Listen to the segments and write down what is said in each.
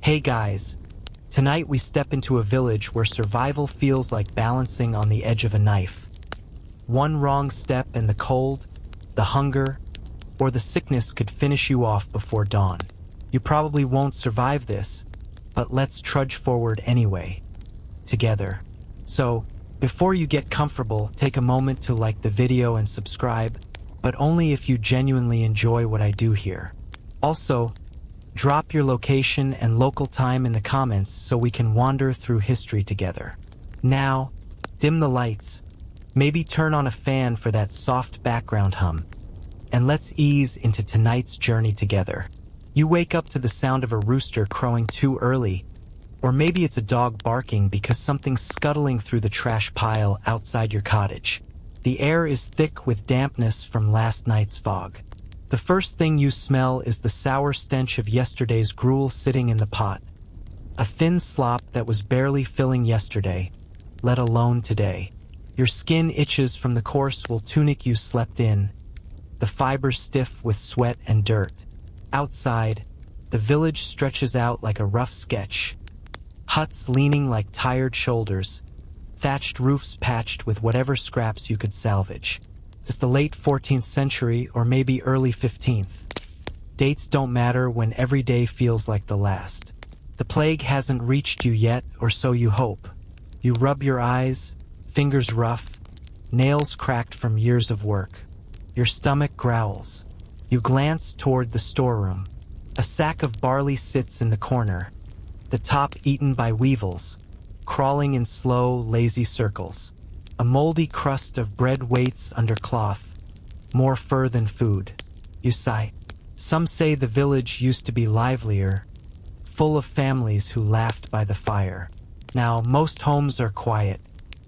Hey guys, tonight we step into a village where survival feels like balancing on the edge of a knife. One wrong step and the cold, the hunger, or the sickness could finish you off before dawn. You probably won't survive this, but let's trudge forward anyway, together. So, before you get comfortable, take a moment to like the video and subscribe, but only if you genuinely enjoy what I do here. Also, drop your location and local time in the comments so we can wander through history together. Now, dim the lights, maybe turn on a fan for that soft background hum, and let's ease into tonight's journey together. You wake up to the sound of a rooster crowing too early, or maybe it's a dog barking because something's scuttling through the trash pile outside your cottage. The air is thick with dampness from last night's fog. The first thing you smell is the sour stench of yesterday's gruel sitting in the pot. A thin slop that was barely filling yesterday, let alone today. Your skin itches from the coarse wool tunic you slept in, the fibers stiff with sweat and dirt. Outside, the village stretches out like a rough sketch. Huts leaning like tired shoulders, thatched roofs patched with whatever scraps you could salvage. It's the late 14th century or maybe early 15th. Dates don't matter when every day feels like the last. The plague hasn't reached you yet, or so you hope. You rub your eyes, fingers rough, nails cracked from years of work. Your stomach growls. You glance toward the storeroom. A sack of barley sits in the corner, the top eaten by weevils, crawling in slow, lazy circles. A moldy crust of bread waits under cloth, more fur than food. You sigh. Some say the village used to be livelier, full of families who laughed by the fire. Now, most homes are quiet,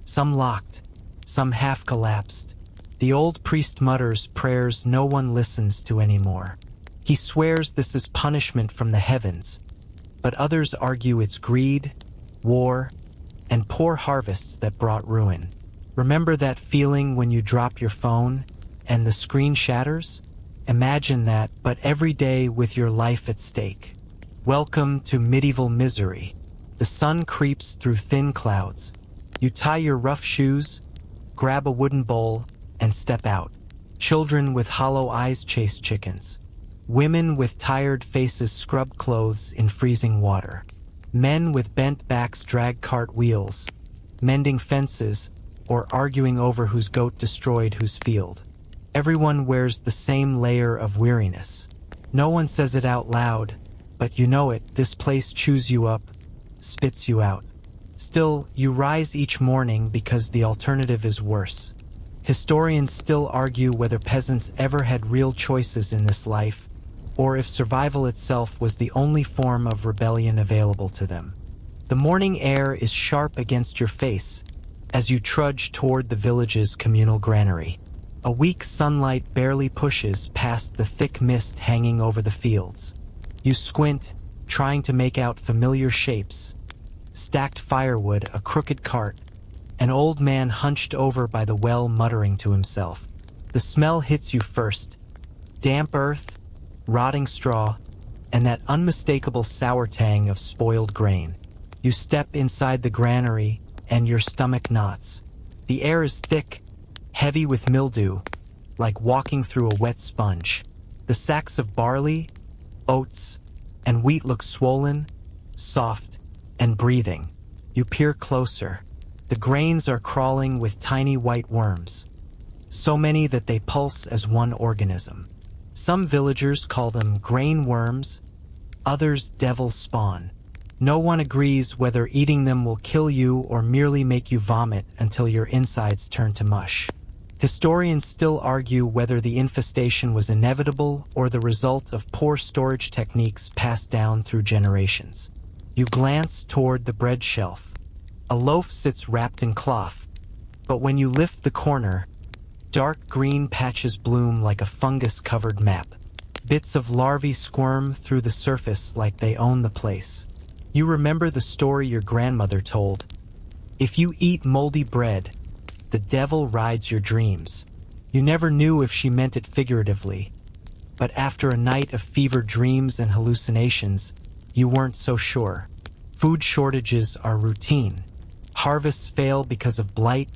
some locked, some half collapsed. The old priest mutters prayers no one listens to anymore. He swears this is punishment from the heavens, but others argue it's greed, war, and poor harvests that brought ruin. Remember that feeling when you drop your phone and the screen shatters? Imagine that, but every day with your life at stake. Welcome to medieval misery. The sun creeps through thin clouds. You tie your rough shoes, grab a wooden bowl, and step out. Children with hollow eyes chase chickens. Women with tired faces scrub clothes in freezing water. Men with bent backs drag cart wheels, mending fences, or arguing over whose goat destroyed whose field. Everyone wears the same layer of weariness. No one says it out loud, but you know it. This place chews you up, spits you out. Still, you rise each morning because the alternative is worse. Historians still argue whether peasants ever had real choices in this life, or if survival itself was the only form of rebellion available to them. The morning air is sharp against your face as you trudge toward the village's communal granary. A weak sunlight barely pushes past the thick mist hanging over the fields. You squint, trying to make out familiar shapes. Stacked firewood, a crooked cart, an old man hunched over by the well muttering to himself. The smell hits you first. Damp earth, rotting straw, and that unmistakable sour tang of spoiled grain. You step inside the granary, and your stomach knots. The air is thick, heavy with mildew, like walking through a wet sponge. The sacks of barley, oats, and wheat look swollen, soft, and breathing. You peer closer. The grains are crawling with tiny white worms, so many that they pulse as one organism. Some villagers call them grain worms, others devil spawn. No one agrees whether eating them will kill you or merely make you vomit until your insides turn to mush. Historians still argue whether the infestation was inevitable or the result of poor storage techniques passed down through generations. You glance toward the bread shelf. A loaf sits wrapped in cloth, but when you lift the corner, dark green patches bloom like a fungus-covered map. Bits of larvae squirm through the surface like they own the place. You remember the story your grandmother told. If you eat moldy bread, the devil rides your dreams. You never knew if she meant it figuratively, but after a night of fevered dreams and hallucinations, you weren't so sure. Food shortages are routine. Harvests fail because of blight,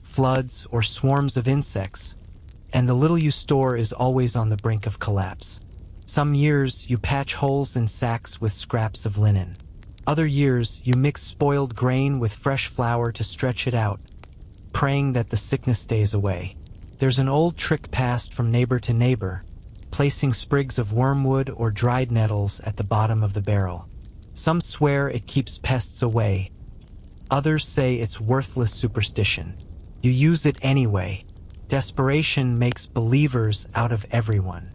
floods, or swarms of insects, and the little you store is always on the brink of collapse. Some years, you patch holes in sacks with scraps of linen. Other years, you mix spoiled grain with fresh flour to stretch it out, praying that the sickness stays away. There's an old trick passed from neighbor to neighbor, placing sprigs of wormwood or dried nettles at the bottom of the barrel. Some swear it keeps pests away. Others say it's worthless superstition. You use it anyway. Desperation makes believers out of everyone.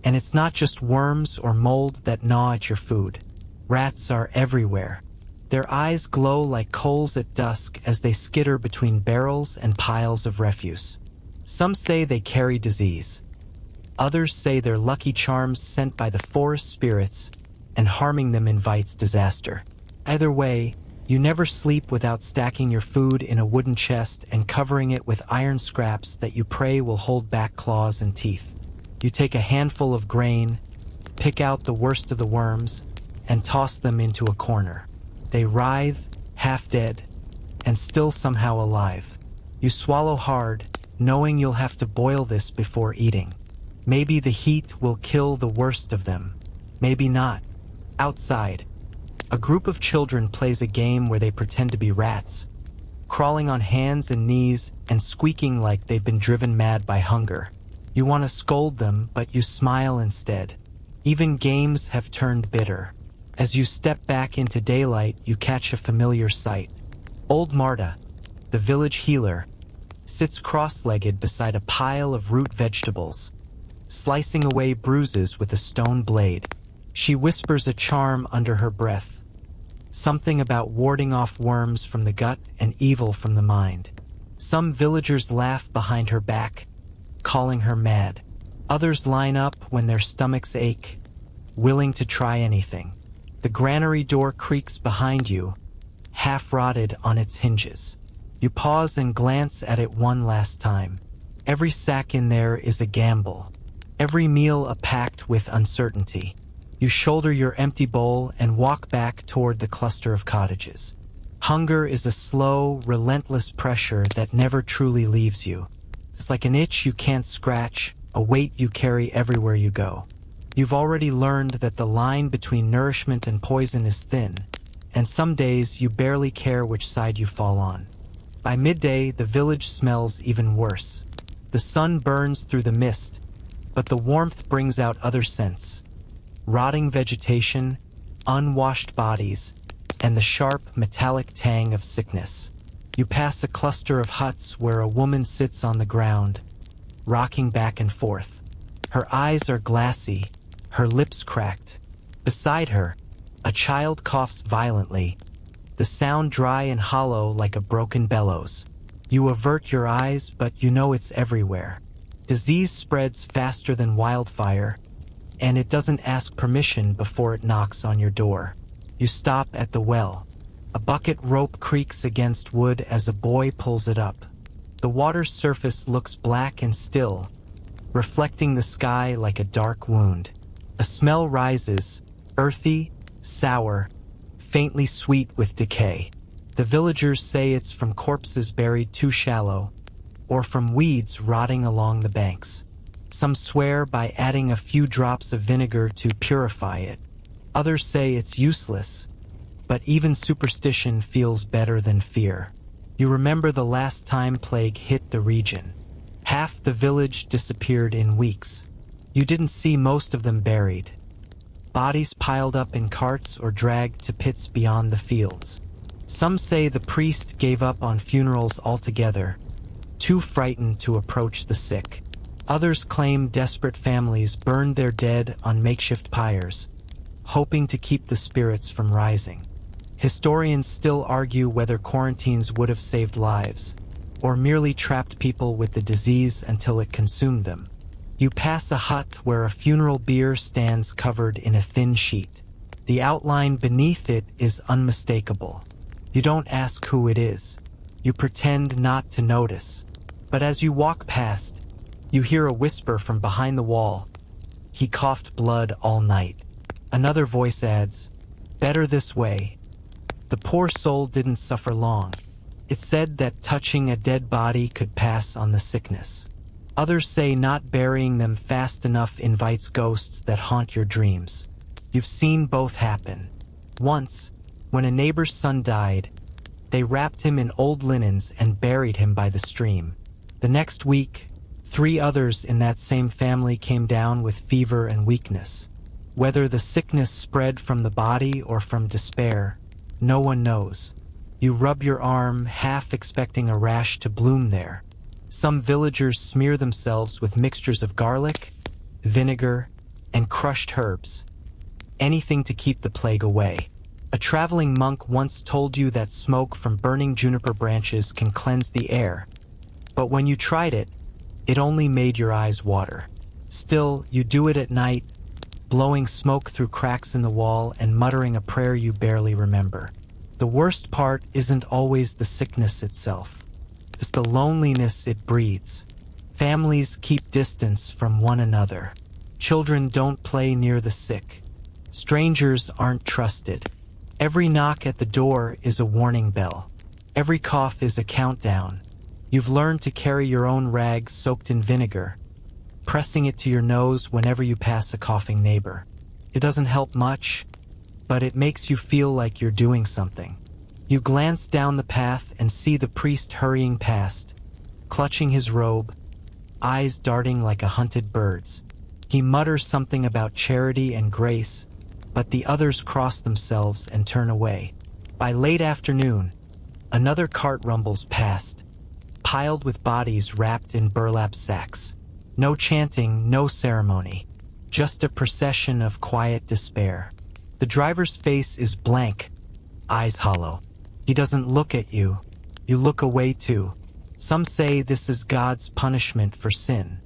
And it's not just worms or mold that gnaw at your food. Rats are everywhere. Their eyes glow like coals at dusk as they skitter between barrels and piles of refuse. Some say they carry disease. Others say they're lucky charms sent by the forest spirits, and harming them invites disaster. Either way, you never sleep without stacking your food in a wooden chest and covering it with iron scraps that you pray will hold back claws and teeth. You take a handful of grain, pick out the worst of the worms, and toss them into a corner. They writhe, half dead, and still somehow alive. You swallow hard, knowing you'll have to boil this before eating. Maybe the heat will kill the worst of them. Maybe not. Outside, a group of children plays a game where they pretend to be rats, crawling on hands and knees and squeaking like they've been driven mad by hunger. You want to scold them, but you smile instead. Even games have turned bitter. As you step back into daylight, you catch a familiar sight. Old Marta, the village healer, sits cross-legged beside a pile of root vegetables, slicing away bruises with a stone blade. She whispers a charm under her breath, something about warding off worms from the gut and evil from the mind. Some villagers laugh behind her back, calling her mad. Others line up when their stomachs ache, willing to try anything. The granary door creaks behind you, half rotted on its hinges. You pause and glance at it one last time. Every sack in there is a gamble. Every meal a pact with uncertainty. You shoulder your empty bowl and walk back toward the cluster of cottages. Hunger is a slow, relentless pressure that never truly leaves you. It's like an itch you can't scratch, a weight you carry everywhere you go. You've already learned that the line between nourishment and poison is thin, and some days you barely care which side you fall on. By midday, the village smells even worse. The sun burns through the mist, but the warmth brings out other scents. Rotting vegetation, unwashed bodies, and the sharp, metallic tang of sickness. You pass a cluster of huts where a woman sits on the ground, rocking back and forth. Her eyes are glassy, her lips cracked. Beside her, a child coughs violently, the sound dry and hollow like a broken bellows. You avert your eyes, but you know it's everywhere. Disease spreads faster than wildfire, and it doesn't ask permission before it knocks on your door. You stop at the well. A bucket rope creaks against wood as a boy pulls it up. The water's surface looks black and still, reflecting the sky like a dark wound. A smell rises, earthy, sour, faintly sweet with decay. The villagers say it's from corpses buried too shallow, or from weeds rotting along the banks. Some swear by adding a few drops of vinegar to purify it. Others say it's useless, but even superstition feels better than fear. You remember the last time plague hit the region. Half the village disappeared in weeks. You didn't see most of them buried. Bodies piled up in carts or dragged to pits beyond the fields. Some say the priest gave up on funerals altogether, too frightened to approach the sick. Others claim desperate families burned their dead on makeshift pyres, hoping to keep the spirits from rising. Historians still argue whether quarantines would have saved lives, or merely trapped people with the disease until it consumed them. You pass a hut where a funeral bier stands covered in a thin sheet. The outline beneath it is unmistakable. You don't ask who it is. You pretend not to notice. But as you walk past, you hear a whisper from behind the wall. He coughed blood all night. Another voice adds, Better this way. The poor soul didn't suffer long. It said that touching a dead body could pass on the sickness. Others say not burying them fast enough invites ghosts that haunt your dreams. You've seen both happen. Once, when a neighbor's son died, they wrapped him in old linens and buried him by the stream. The next week, 3 others in that same family came down with fever and weakness. Whether the sickness spread from the body or from despair, no one knows. You rub your arm, half expecting a rash to bloom there. Some villagers smear themselves with mixtures of garlic, vinegar, and crushed herbs. Anything to keep the plague away. A traveling monk once told you that smoke from burning juniper branches can cleanse the air. But when you tried it, it only made your eyes water. Still, you do it at night, blowing smoke through cracks in the wall and muttering a prayer you barely remember. The worst part isn't always the sickness itself. It's the loneliness it breeds. Families keep distance from one another. Children don't play near the sick. Strangers aren't trusted. Every knock at the door is a warning bell. Every cough is a countdown. You've learned to carry your own rag soaked in vinegar, pressing it to your nose whenever you pass a coughing neighbor. It doesn't help much, but it makes you feel like you're doing something. You glance down the path and see the priest hurrying past, clutching his robe, eyes darting like a hunted bird's. He mutters something about charity and grace, but the others cross themselves and turn away. By late afternoon, another cart rumbles past, piled with bodies wrapped in burlap sacks. No chanting, no ceremony, just a procession of quiet despair. The driver's face is blank, eyes hollow. He doesn't look at you. You look away too. Some say this is God's punishment for sin.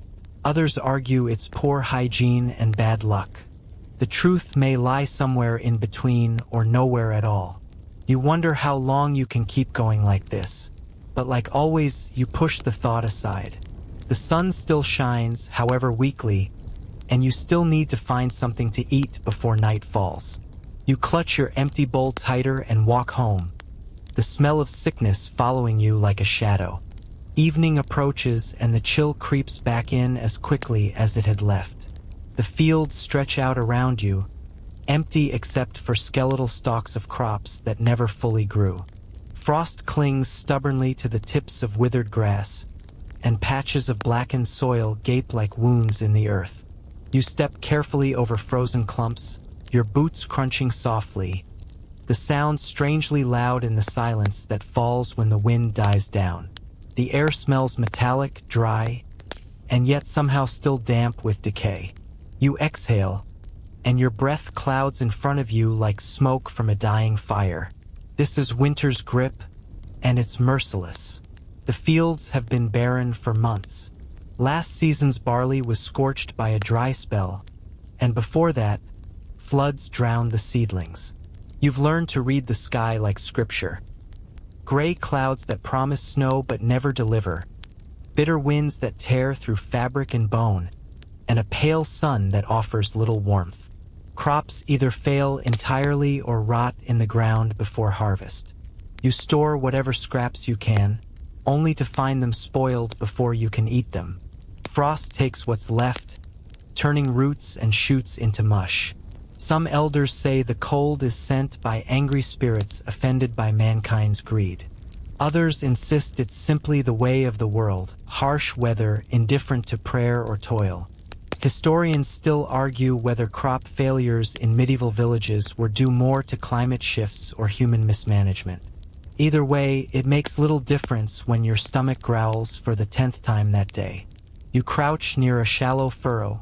Others argue it's poor hygiene and bad luck. The truth may lie somewhere in between or nowhere at all. You wonder how long you can keep going like this. But like always, you push the thought aside. The sun still shines, however weakly, and you still need to find something to eat before night falls. You clutch your empty bowl tighter and walk home, the smell of sickness following you like a shadow. Evening approaches and the chill creeps back in as quickly as it had left. The fields stretch out around you, empty except for skeletal stalks of crops that never fully grew. Frost clings stubbornly to the tips of withered grass, and patches of blackened soil gape like wounds in the earth. You step carefully over frozen clumps, your boots crunching softly, the sound strangely loud in the silence that falls when the wind dies down. The air smells metallic, dry, and yet somehow still damp with decay. You exhale, and your breath clouds in front of you like smoke from a dying fire. This is winter's grip, and it's merciless. The fields have been barren for months. Last season's barley was scorched by a dry spell, and before that, floods drowned the seedlings. You've learned to read the sky like scripture. Gray clouds that promise snow but never deliver, bitter winds that tear through fabric and bone, and a pale sun that offers little warmth. Crops either fail entirely or rot in the ground before harvest. You store whatever scraps you can, only to find them spoiled before you can eat them. Frost takes what's left, turning roots and shoots into mush. Some elders say the cold is sent by angry spirits offended by mankind's greed. Others insist it's simply the way of the world, harsh weather, indifferent to prayer or toil. Historians still argue whether crop failures in medieval villages were due more to climate shifts or human mismanagement. Either way, it makes little difference when your stomach growls for the 10th time that day. You crouch near a shallow furrow,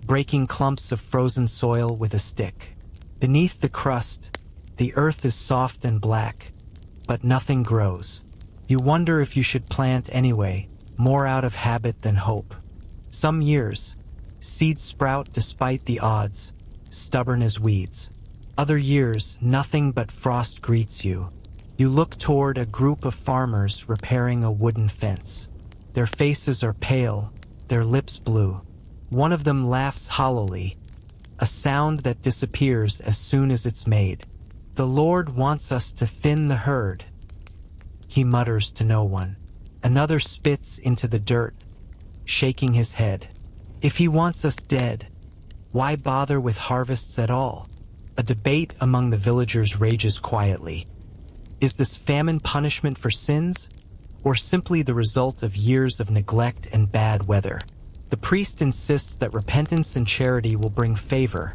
breaking clumps of frozen soil with a stick. Beneath the crust, the earth is soft and black, but nothing grows. You wonder if you should plant anyway, more out of habit than hope. Some years, seeds sprout despite the odds, stubborn as weeds. Other years, nothing but frost greets you. You look toward a group of farmers repairing a wooden fence. Their faces are pale, their lips blue. One of them laughs hollowly, a sound that disappears as soon as it's made. The Lord wants us to thin the herd, he mutters to no one. Another spits into the dirt, shaking his head. If he wants us dead, why bother with harvests at all? A debate among the villagers rages quietly. Is this famine punishment for sins, or simply the result of years of neglect and bad weather? The priest insists that repentance and charity will bring favor,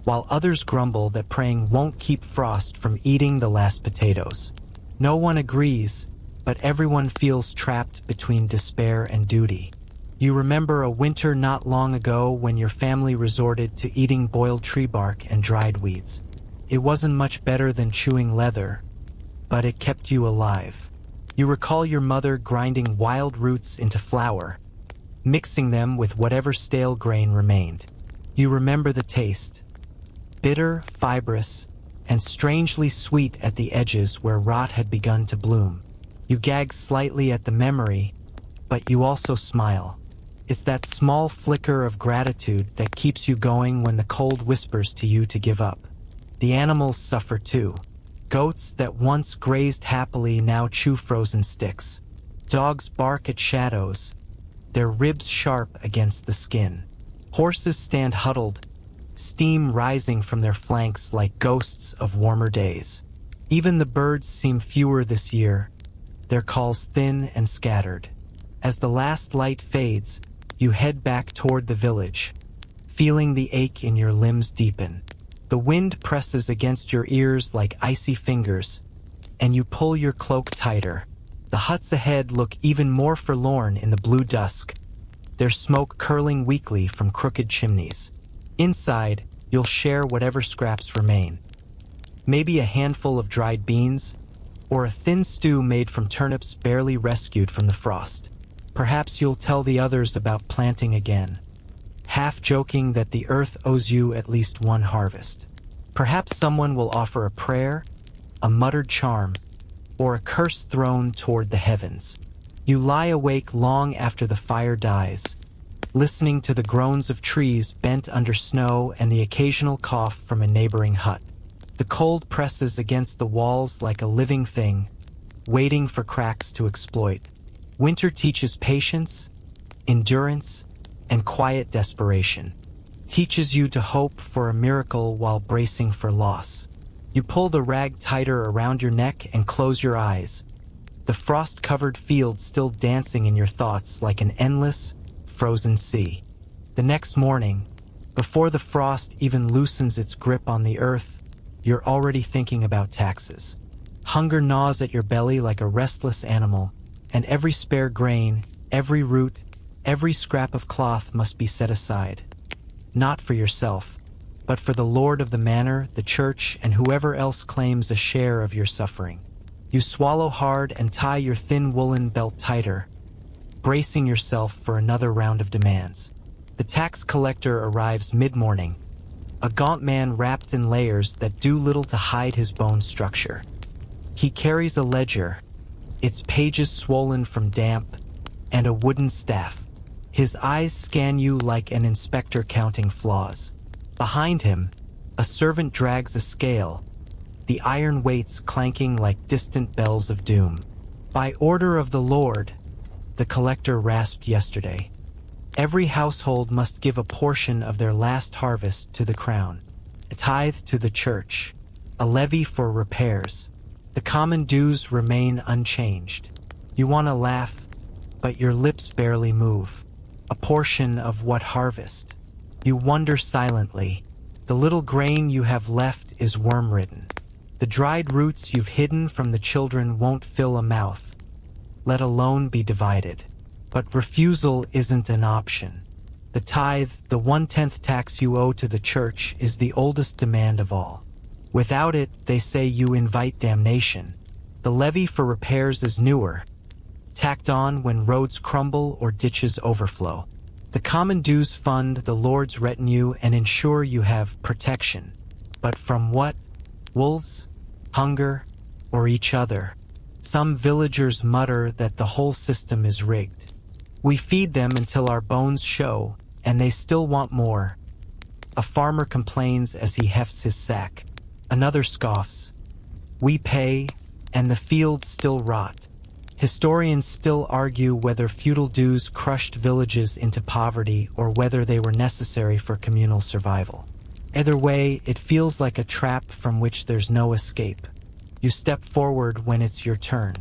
while others grumble that praying won't keep frost from eating the last potatoes. No one agrees, but everyone feels trapped between despair and duty. You remember a winter not long ago when your family resorted to eating boiled tree bark and dried weeds. It wasn't much better than chewing leather, but it kept you alive. You recall your mother grinding wild roots into flour, mixing them with whatever stale grain remained. You remember the taste, bitter, fibrous, and strangely sweet at the edges where rot had begun to bloom. You gag slightly at the memory, but you also smile. It's that small flicker of gratitude that keeps you going when the cold whispers to you to give up. The animals suffer too. Goats that once grazed happily now chew frozen sticks. Dogs bark at shadows, their ribs sharp against the skin. Horses stand huddled, steam rising from their flanks like ghosts of warmer days. Even the birds seem fewer this year, their calls thin and scattered. As the last light fades, you head back toward the village, feeling the ache in your limbs deepen. The wind presses against your ears like icy fingers, and you pull your cloak tighter. The huts ahead look even more forlorn in the blue dusk, their smoke curling weakly from crooked chimneys. Inside, you'll share whatever scraps remain. Maybe a handful of dried beans, or a thin stew made from turnips barely rescued from the frost. Perhaps you'll tell the others about planting again, half joking that the earth owes you at least one harvest. Perhaps someone will offer a prayer, a muttered charm, or a curse thrown toward the heavens. You lie awake long after the fire dies, listening to the groans of trees bent under snow and the occasional cough from a neighboring hut. The cold presses against the walls like a living thing, waiting for cracks to exploit. Winter teaches patience, endurance, and quiet desperation. Teaches you to hope for a miracle while bracing for loss. You pull the rag tighter around your neck and close your eyes, the frost-covered field still dancing in your thoughts like an endless, frozen sea. The next morning, before the frost even loosens its grip on the earth, you're already thinking about taxes. Hunger gnaws at your belly like a restless animal, and every spare grain, every root, every scrap of cloth must be set aside. Not for yourself, but for the Lord of the manor, the church, and whoever else claims a share of your suffering. You swallow hard and tie your thin woolen belt tighter, bracing yourself for another round of demands. The tax collector arrives mid-morning, a gaunt man wrapped in layers that do little to hide his bone structure. He carries a ledger, its pages swollen from damp, and a wooden staff. His eyes scan you like an inspector counting flaws. Behind him, a servant drags a scale, the iron weights clanking like distant bells of doom. By order of the Lord, the collector rasped yesterday, every household must give a portion of their last harvest to the crown, a tithe to the church, a levy for repairs. The common dues remain unchanged. You want to laugh, but your lips barely move. A portion of what harvest? You wonder silently. The little grain you have left is worm-ridden. The dried roots you've hidden from the children won't fill a mouth, let alone be divided. But refusal isn't an option. The tithe, the 1/10 tax you owe to the church, is the oldest demand of all. Without it, they say you invite damnation. The levy for repairs is newer, tacked on when roads crumble or ditches overflow. The common dues fund the Lord's retinue and ensure you have protection. But from what? Wolves? Hunger? Or each other? Some villagers mutter that the whole system is rigged. We feed them until our bones show, and they still want more. A farmer complains as he hefts his sack. Another scoffs. We pay, and the fields still rot. Historians still argue whether feudal dues crushed villages into poverty or whether they were necessary for communal survival. Either way, it feels like a trap from which there's no escape. You step forward when it's your turn.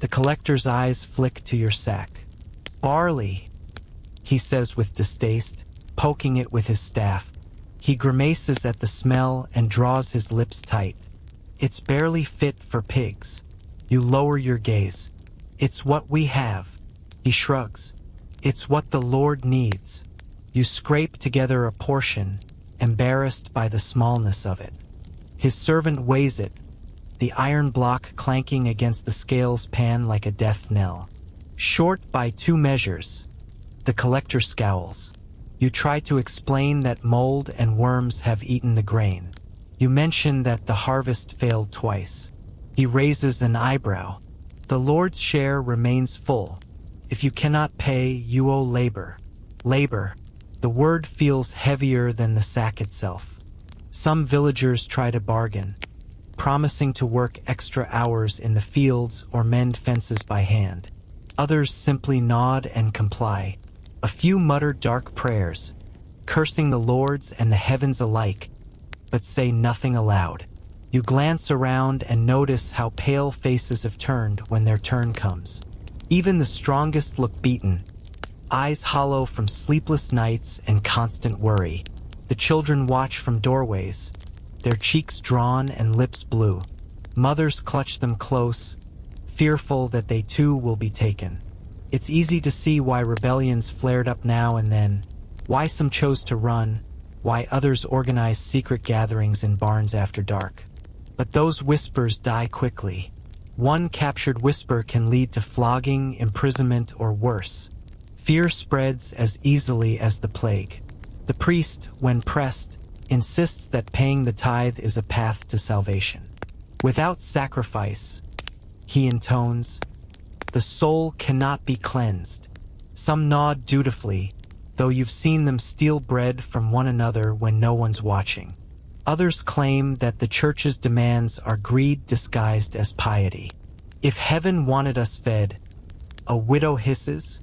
The collector's eyes flick to your sack. "Barley," he says with distaste, poking it with his staff. He grimaces at the smell and draws his lips tight. "It's barely fit for pigs." You lower your gaze. "It's what we have." He shrugs. "It's what the Lord needs." You scrape together a portion, embarrassed by the smallness of it. His servant weighs it, the iron block clanking against the scales pan like a death knell. "Short by 2 measures." The collector scowls. You try to explain that mold and worms have eaten the grain. You mention that the harvest failed twice. He raises an eyebrow. "The Lord's share remains full. If you cannot pay, you owe labor." Labor. The word feels heavier than the sack itself. Some villagers try to bargain, promising to work extra hours in the fields or mend fences by hand. Others simply nod and comply. A few mutter dark prayers, cursing the lords and the heavens alike, but say nothing aloud. You glance around and notice how pale faces have turned when their turn comes. Even the strongest look beaten, eyes hollow from sleepless nights and constant worry. The children watch from doorways, their cheeks drawn and lips blue. Mothers clutch them close, fearful that they too will be taken. It's easy to see why rebellions flared up now and then, why some chose to run, why others organized secret gatherings in barns after dark. But those whispers die quickly. One captured whisper can lead to flogging, imprisonment, or worse. Fear spreads as easily as the plague. The priest, when pressed, insists that paying the tithe is a path to salvation. "Without sacrifice," he intones, "the soul cannot be cleansed." Some nod dutifully, though you've seen them steal bread from one another when no one's watching. Others claim that the church's demands are greed disguised as piety. "If heaven wanted us fed," a widow hisses,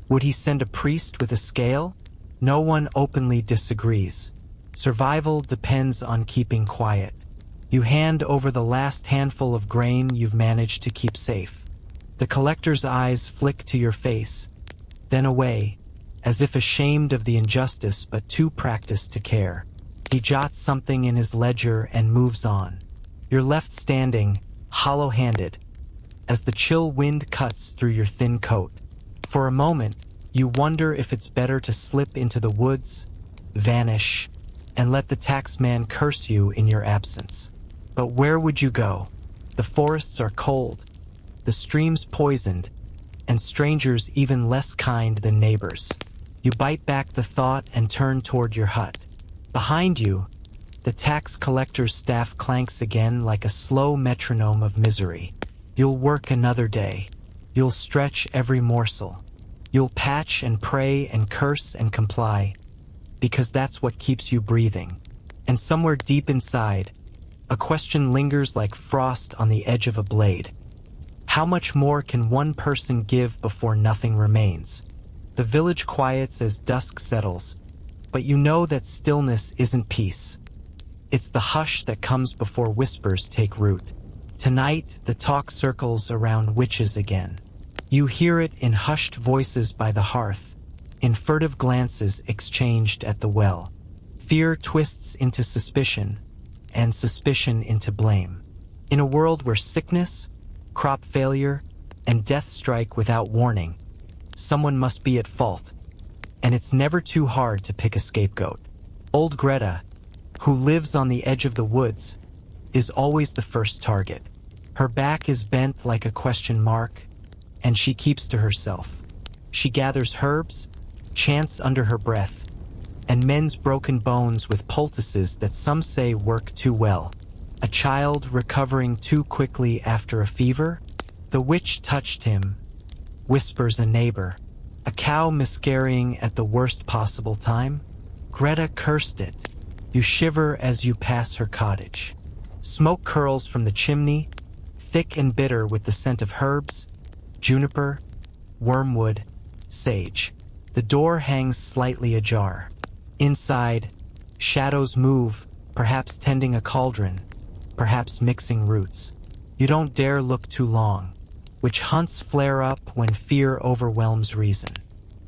"would he send a priest with a scale?" No one openly disagrees. Survival depends on keeping quiet. You hand over the last handful of grain you've managed to keep safe. The collector's eyes flick to your face, then away, as if ashamed of the injustice but too practiced to care. He jots something in his ledger and moves on. You're left standing, hollow-handed, as the chill wind cuts through your thin coat. For a moment, you wonder if it's better to slip into the woods, vanish, and let the taxman curse you in your absence. But where would you go? The forests are cold, the streams poisoned, and strangers even less kind than neighbors. You bite back the thought and turn toward your hut. Behind you, the tax collector's staff clanks again like a slow metronome of misery. You'll work another day. You'll stretch every morsel. You'll patch and pray and curse and comply, because that's what keeps you breathing. And somewhere deep inside, a question lingers like frost on the edge of a blade. How much more can one person give before nothing remains? The village quiets as dusk settles, but you know that stillness isn't peace. It's the hush that comes before whispers take root. Tonight, the talk circles around witches again. You hear it in hushed voices by the hearth, in furtive glances exchanged at the well. Fear twists into suspicion, and suspicion into blame. In a world where sickness, crop failure, and death strike without warning, someone must be at fault. And it's never too hard to pick a scapegoat. Old Greta, who lives on the edge of the woods, is always the first target. Her back is bent like a question mark, and she keeps to herself. She gathers herbs, chants under her breath, and mends broken bones with poultices that some say work too well. A child recovering too quickly after a fever? The witch touched him, whispers a neighbor. A cow miscarrying at the worst possible time? Greta cursed it. You shiver as you pass her cottage. Smoke curls from the chimney, thick and bitter with the scent of herbs, juniper, wormwood, sage. The door hangs slightly ajar. Inside, shadows move, perhaps tending a cauldron, perhaps mixing roots. You don't dare look too long. Witch hunts flare up when fear overwhelms reason.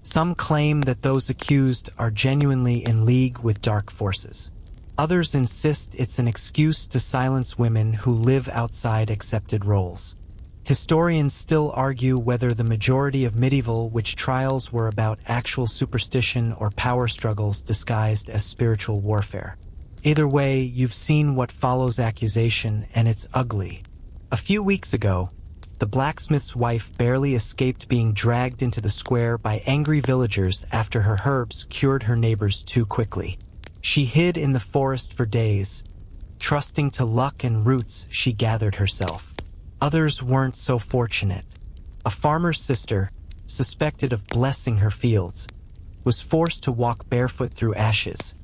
Some claim that those accused are genuinely in league with dark forces. Others insist it's an excuse to silence women who live outside accepted roles. Historians still argue whether the majority of medieval witch trials were about actual superstition or power struggles disguised as spiritual warfare. Either way, you've seen what follows accusation, and it's ugly. A few weeks ago, the blacksmith's wife barely escaped being dragged into the square by angry villagers after her herbs cured her neighbors too quickly. She hid in the forest for days. Trusting to luck and roots, she gathered herself. Others weren't so fortunate. A farmer's sister, suspected of blessing her fields, was forced to walk barefoot through ashes,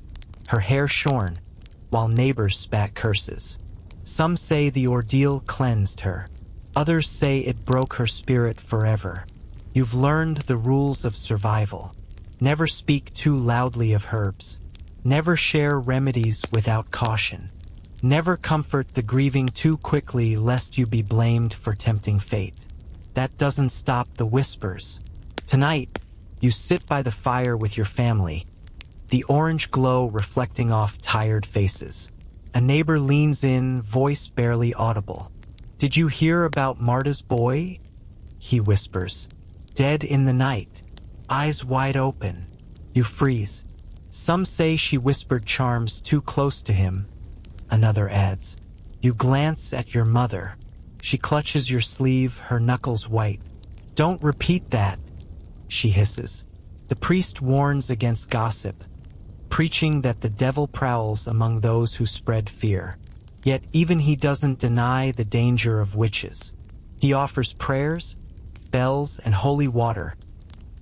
her hair shorn, while neighbors spat curses. Some say the ordeal cleansed her. Others say it broke her spirit forever. You've learned the rules of survival. Never speak too loudly of herbs. Never share remedies without caution. Never comfort the grieving too quickly lest you be blamed for tempting fate. That doesn't stop the whispers. Tonight, you sit by the fire with your family, the orange glow reflecting off tired faces. A neighbor leans in, voice barely audible. "Did you hear about Marta's boy?" he whispers. "Dead in the night, eyes wide open." You freeze. Some say she whispered charms too close to him. Another adds. You glance at your mother. She clutches your sleeve, her knuckles white. "Don't repeat that," she hisses. The priest warns against gossip, preaching that the devil prowls among those who spread fear. Yet even he doesn't deny the danger of witches. He offers prayers, bells, and holy water.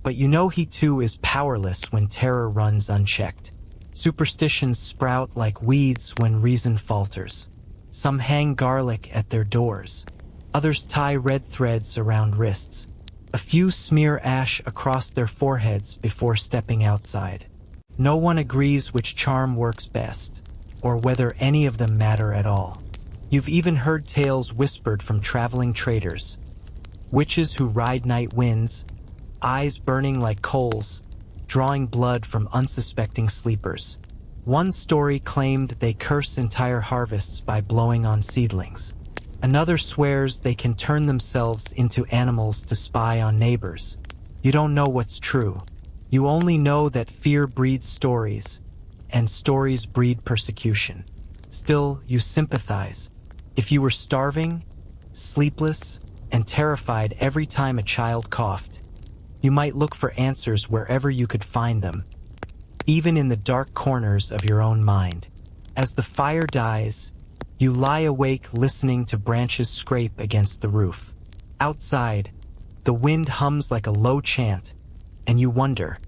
But you know he too is powerless when terror runs unchecked. Superstitions sprout like weeds when reason falters. Some hang garlic at their doors. Others tie red threads around wrists. A few smear ash across their foreheads before stepping outside. No one agrees which charm works best, or whether any of them matter at all. You've even heard tales whispered from traveling traders. Witches who ride night winds, eyes burning like coals, drawing blood from unsuspecting sleepers. One story claimed they curse entire harvests by blowing on seedlings. Another swears they can turn themselves into animals to spy on neighbors. You don't know what's true. You only know that fear breeds stories, and stories breed persecution. Still, you sympathize. If you were starving, sleepless, and terrified every time a child coughed, you might look for answers wherever you could find them, even in the dark corners of your own mind. As the fire dies, you lie awake listening to branches scrape against the roof. Outside, the wind hums like a low chant, and you wonder,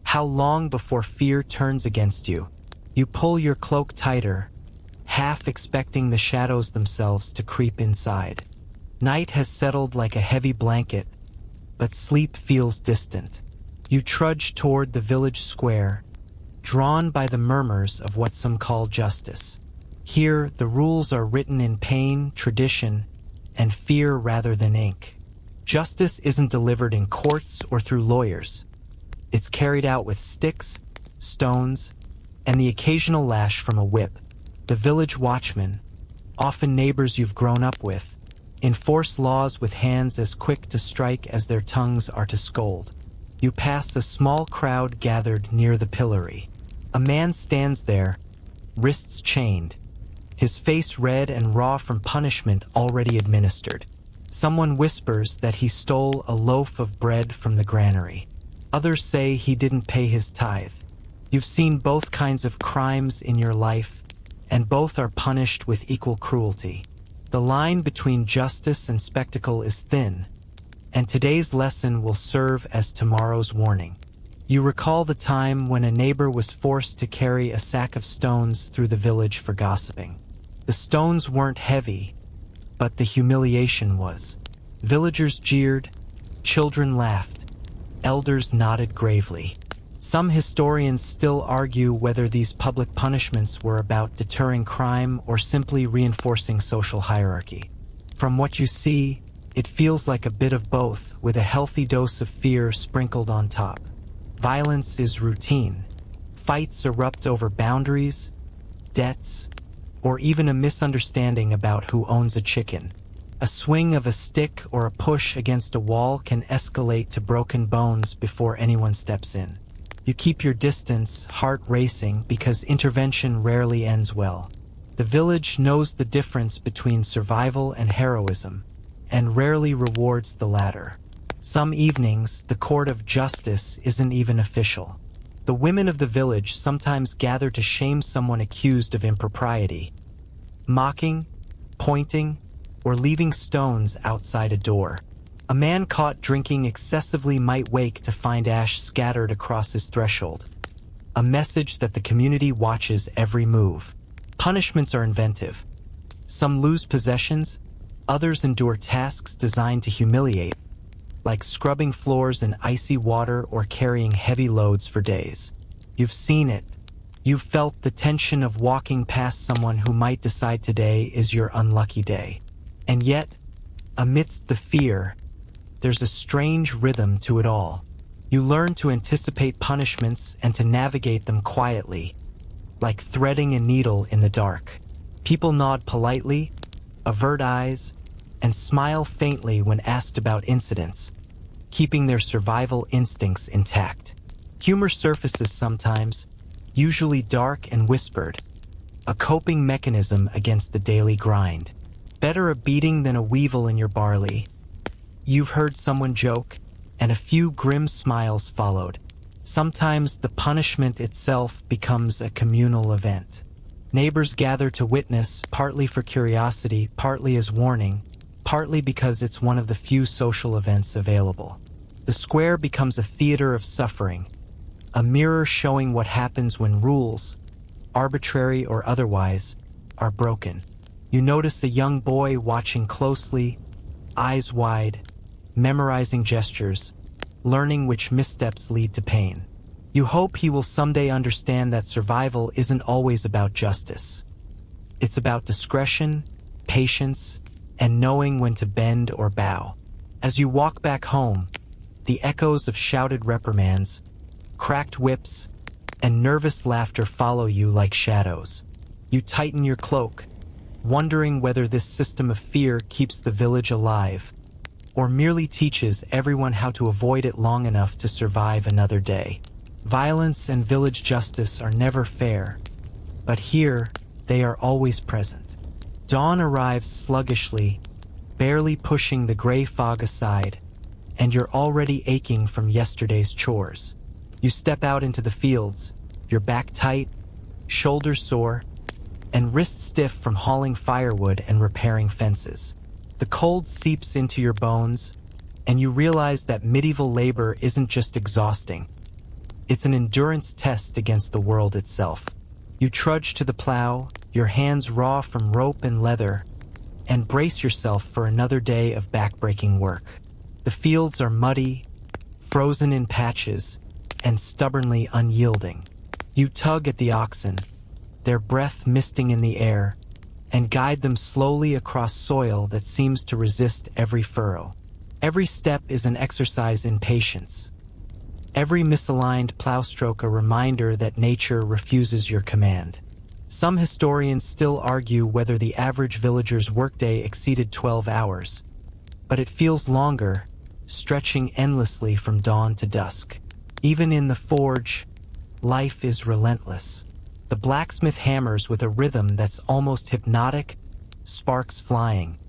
how long before fear turns against you? You pull your cloak tighter, half expecting the shadows themselves to creep inside. Night has settled like a heavy blanket, but sleep feels distant. You trudge toward the village square, drawn by the murmurs of what some call justice. Here, the rules are written in pain, tradition, and fear rather than ink. Justice isn't delivered in courts or through lawyers. It's carried out with sticks, stones, and the occasional lash from a whip. The village watchmen, often neighbors you've grown up with, enforce laws with hands as quick to strike as their tongues are to scold. You pass a small crowd gathered near the pillory. A man stands there, wrists chained, his face red and raw from punishment already administered. Someone whispers that he stole a loaf of bread from the granary. Others say he didn't pay his tithe. You've seen both kinds of crimes in your life, and both are punished with equal cruelty. The line between justice and spectacle is thin, and today's lesson will serve as tomorrow's warning. You recall the time when a neighbor was forced to carry a sack of stones through the village for gossiping. The The stones weren't heavy, but the humiliation was. Villagers jeered, children laughed, elders nodded gravely. Some historians still argue whether these public punishments were about deterring crime or simply reinforcing social hierarchy. From what you see, it feels like a bit of both, with a healthy dose of fear sprinkled on top. Violence is routine. Fights erupt over boundaries, debts, or even a misunderstanding about who owns a chicken. A swing of a stick or a push against a wall can escalate to broken bones before anyone steps in. You keep your distance, heart racing, because intervention rarely ends well. The village knows the difference between survival and heroism, and rarely rewards the latter. Some evenings, the court of justice isn't even official. The women of the village sometimes gather to shame someone accused of impropriety, mocking, pointing, or leaving stones outside a door. A man caught drinking excessively might wake to find ash scattered across his threshold, a message that the community watches every move. Punishments are inventive. Some lose possessions, others endure tasks designed to humiliate, like scrubbing floors in icy water or carrying heavy loads for days. You've seen it. You've felt the tension of walking past someone who might decide today is your unlucky day. And yet, amidst the fear, there's a strange rhythm to it all. You learn to anticipate punishments and to navigate them quietly, like threading a needle in the dark. People nod politely, avert eyes, and smile faintly when asked about incidents, keeping their survival instincts intact. Humor surfaces sometimes, usually dark and whispered, a coping mechanism against the daily grind. Better a beating than a weevil in your barley. You've heard someone joke, and a few grim smiles followed. Sometimes the punishment itself becomes a communal event. Neighbors gather to witness, partly for curiosity, partly as warning, partly because it's one of the few social events available. The square becomes a theater of suffering, a mirror showing what happens when rules, arbitrary or otherwise, are broken. You notice a young boy watching closely, eyes wide, memorizing gestures, learning which missteps lead to pain. You hope he will someday understand that survival isn't always about justice. It's about discretion, patience, and knowing when to bend or bow. As you walk back home, the echoes of shouted reprimands, cracked whips, and nervous laughter follow you like shadows. You tighten your cloak, wondering whether this system of fear keeps the village alive, or merely teaches everyone how to avoid it long enough to survive another day. Violence and village justice are never fair, but here they are always present. Dawn arrives sluggishly, barely pushing the gray fog aside, and you're already aching from yesterday's chores. You step out into the fields, your back tight, shoulders sore, and wrists stiff from hauling firewood and repairing fences. The cold seeps into your bones, and you realize that medieval labor isn't just exhausting. It's an endurance test against the world itself. You trudge to the plow, your hands raw from rope and leather, and brace yourself for another day of backbreaking work. The fields are muddy, frozen in patches, and stubbornly unyielding. You tug at the oxen, their breath misting in the air, and guide them slowly across soil that seems to resist every furrow. Every step is an exercise in patience. Every misaligned plowstroke a reminder that nature refuses your command. Some historians still argue whether the average villager's workday exceeded 12 hours, but it feels longer, stretching endlessly from dawn to dusk. Even in the forge, life is relentless. The blacksmith hammers with a rhythm that's almost hypnotic, sparks flying,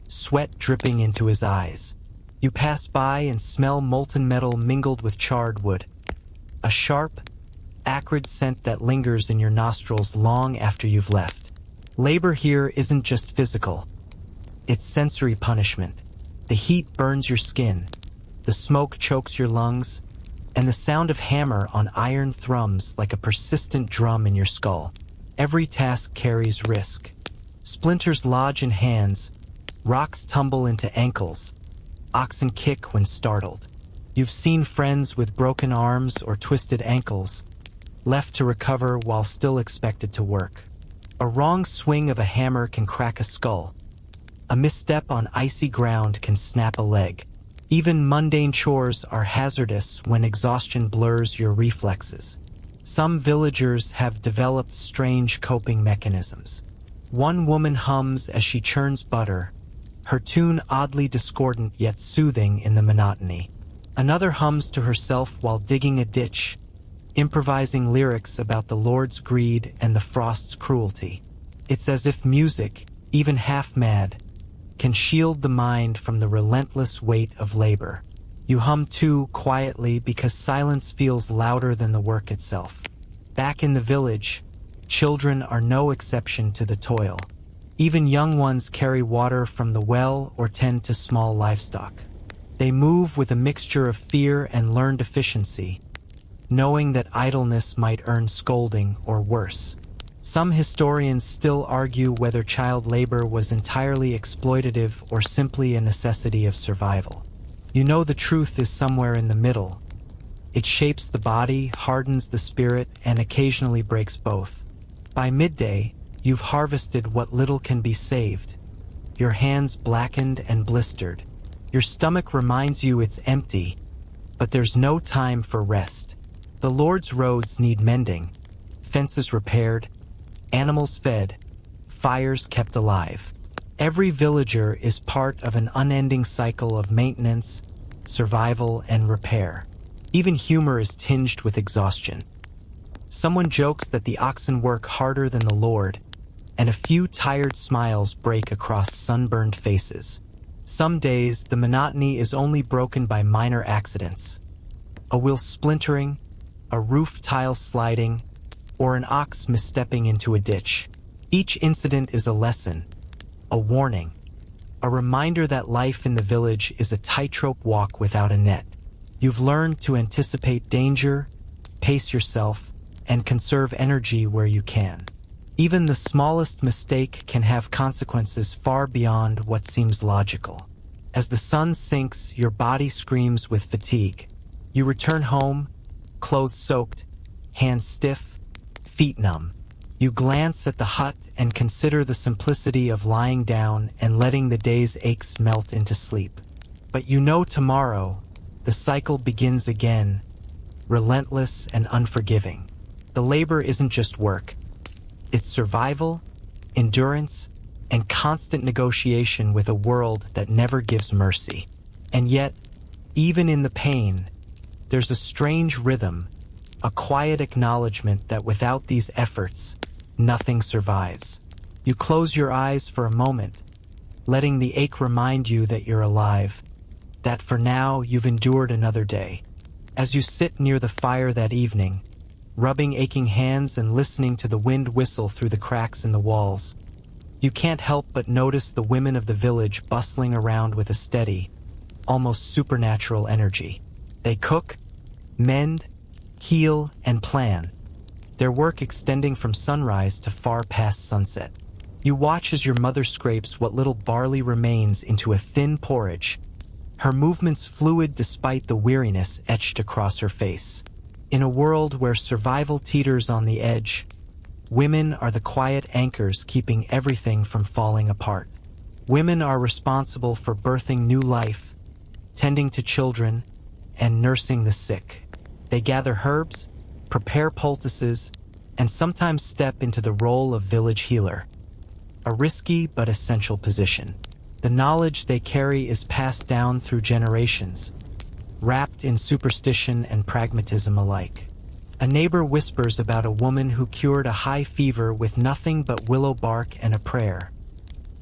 sweat dripping into his eyes. You pass by and smell molten metal mingled with charred wood, a sharp, acrid scent that lingers in your nostrils long after you've left. Labor here isn't just physical, it's sensory punishment. The heat burns your skin, the smoke chokes your lungs, and the sound of hammer on iron thrums like a persistent drum in your skull. Every task carries risk. Splinters lodge in hands, rocks tumble into ankles, oxen kick when startled. You've seen friends with broken arms or twisted ankles, left to recover while still expected to work. A wrong swing of a hammer can crack a skull. A misstep on icy ground can snap a leg. Even mundane chores are hazardous when exhaustion blurs your reflexes. Some villagers have developed strange coping mechanisms. One woman hums as she churns butter, her tune oddly discordant yet soothing in the monotony. Another hums to herself while digging a ditch, improvising lyrics about the Lord's greed and the frost's cruelty. It's as if music, even half mad, can shield the mind from the relentless weight of labor. You hum too quietly because silence feels louder than the work itself. Back in the village, children are no exception to the toil. Even young ones carry water from the well or tend to small livestock. They move with a mixture of fear and learned efficiency, knowing that idleness might earn scolding or worse. Some historians still argue whether child labor was entirely exploitative or simply a necessity of survival. You know the truth is somewhere in the middle. It shapes the body, hardens the spirit, and occasionally breaks both. By midday, you've harvested what little can be saved. Your hands blackened and blistered. Your stomach reminds you it's empty, but there's no time for rest. The Lord's roads need mending, fences repaired, animals fed, fires kept alive. Every villager is part of an unending cycle of maintenance, survival, and repair. Even humor is tinged with exhaustion. Someone jokes that the oxen work harder than the Lord, and a few tired smiles break across sunburned faces. Some days, the monotony is only broken by minor accidents. A wheel splintering, a roof tile sliding, or an ox misstepping into a ditch. Each incident is a lesson, a warning, a reminder that life in the village is a tightrope walk without a net. You've learned to anticipate danger, pace yourself, and conserve energy where you can. Even the smallest mistake can have consequences far beyond what seems logical. As the sun sinks, your body screams with fatigue. You return home, clothes soaked, hands stiff, feet numb. You glance at the hut and consider the simplicity of lying down and letting the day's aches melt into sleep. But you know tomorrow, the cycle begins again, relentless and unforgiving. The labor isn't just work. It's survival, endurance, and constant negotiation with a world that never gives mercy. And yet, even in the pain, there's a strange rhythm, a quiet acknowledgement that without these efforts, nothing survives. You close your eyes for a moment, letting the ache remind you that you're alive, that for now you've endured another day. As you sit near the fire that evening, rubbing aching hands and listening to the wind whistle through the cracks in the walls, you can't help but notice the women of the village bustling around with a steady, almost supernatural energy. They cook, mend, heal, and plan, their work extending from sunrise to far past sunset. You watch as your mother scrapes what little barley remains into a thin porridge, her movements fluid despite the weariness etched across her face. In a world where survival teeters on the edge, women are the quiet anchors keeping everything from falling apart. Women are responsible for birthing new life, tending to children, and nursing the sick. They gather herbs, prepare poultices, and sometimes step into the role of village healer. A risky but essential position. The knowledge they carry is passed down through generations, wrapped in superstition and pragmatism alike. A neighbor whispers about a woman who cured a high fever with nothing but willow bark and a prayer.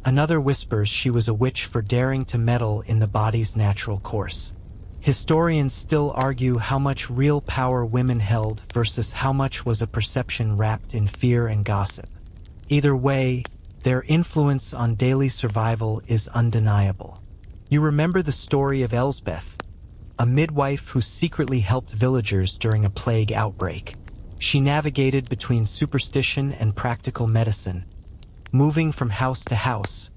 Another whispers she was a witch for daring to meddle in the body's natural course. Historians still argue how much real power women held versus how much was a perception wrapped in fear and gossip. Either way, their influence on daily survival is undeniable. You remember the story of Elsbeth, a midwife who secretly helped villagers during a plague outbreak. She navigated between superstition and practical medicine, moving from house to house,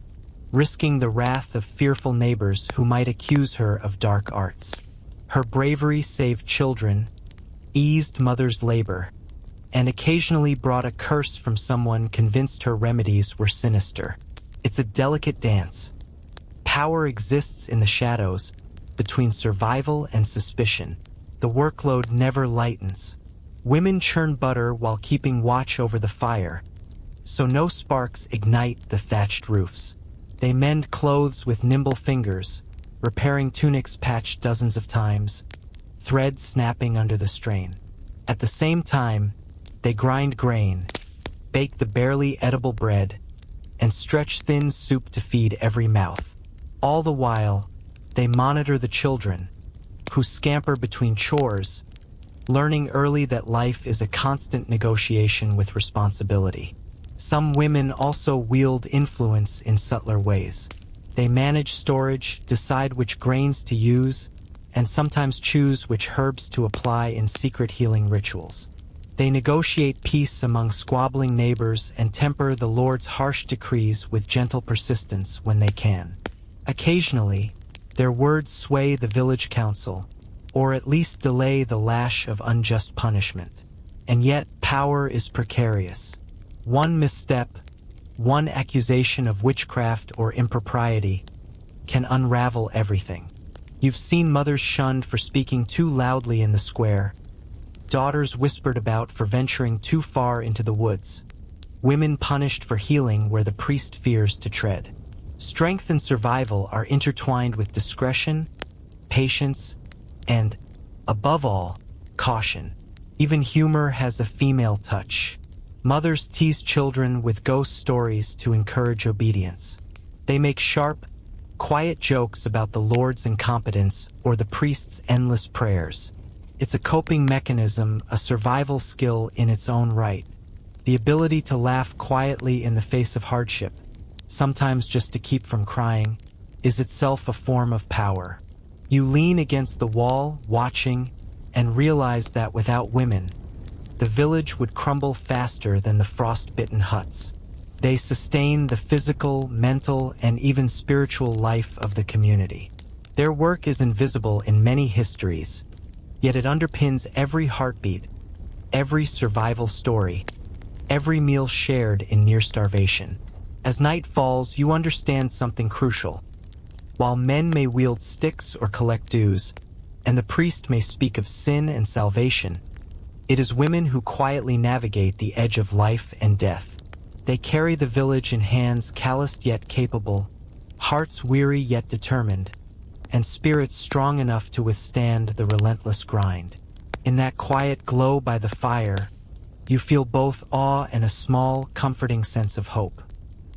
risking the wrath of fearful neighbors who might accuse her of dark arts. Her bravery saved children, eased mothers' labor, and occasionally brought a curse from someone convinced her remedies were sinister. It's a delicate dance. Power exists in the shadows, between survival and suspicion. The workload never lightens. Women churn butter while keeping watch over the fire, so no sparks ignite the thatched roofs. They mend clothes with nimble fingers, repairing tunics patched dozens of times, threads snapping under the strain. At the same time, they grind grain, bake the barely edible bread, and stretch thin soup to feed every mouth. All the while, they monitor the children, who scamper between chores, learning early that life is a constant negotiation with responsibility. Some women also wield influence in subtler ways. They manage storage, decide which grains to use, and sometimes choose which herbs to apply in secret healing rituals. They negotiate peace among squabbling neighbors and temper the Lord's harsh decrees with gentle persistence when they can. Occasionally, their words sway the village council, or at least delay the lash of unjust punishment. And yet, power is precarious. One misstep, one accusation of witchcraft or impropriety can unravel everything. You've seen mothers shunned for speaking too loudly in the square, daughters whispered about for venturing too far into the woods, women punished for healing where the priest fears to tread. Strength and survival are intertwined with discretion, patience, and, above all, caution. Even humor has a female touch. Mothers tease children with ghost stories to encourage obedience. They make sharp, quiet jokes about the Lord's incompetence or the priest's endless prayers. It's a coping mechanism, a survival skill in its own right. The ability to laugh quietly in the face of hardship, sometimes just to keep from crying, is itself a form of power. You lean against the wall, watching, and realize that without women, the village would crumble faster than the frost-bitten huts. They sustain the physical, mental, and even spiritual life of the community. Their work is invisible in many histories, yet it underpins every heartbeat, every survival story, every meal shared in near starvation. As night falls, you understand something crucial. While men may wield sticks or collect dues, and the priest may speak of sin and salvation, it is women who quietly navigate the edge of life and death. They carry the village in hands calloused yet capable, hearts weary yet determined, and spirits strong enough to withstand the relentless grind. In that quiet glow by the fire, you feel both awe and a small, comforting sense of hope.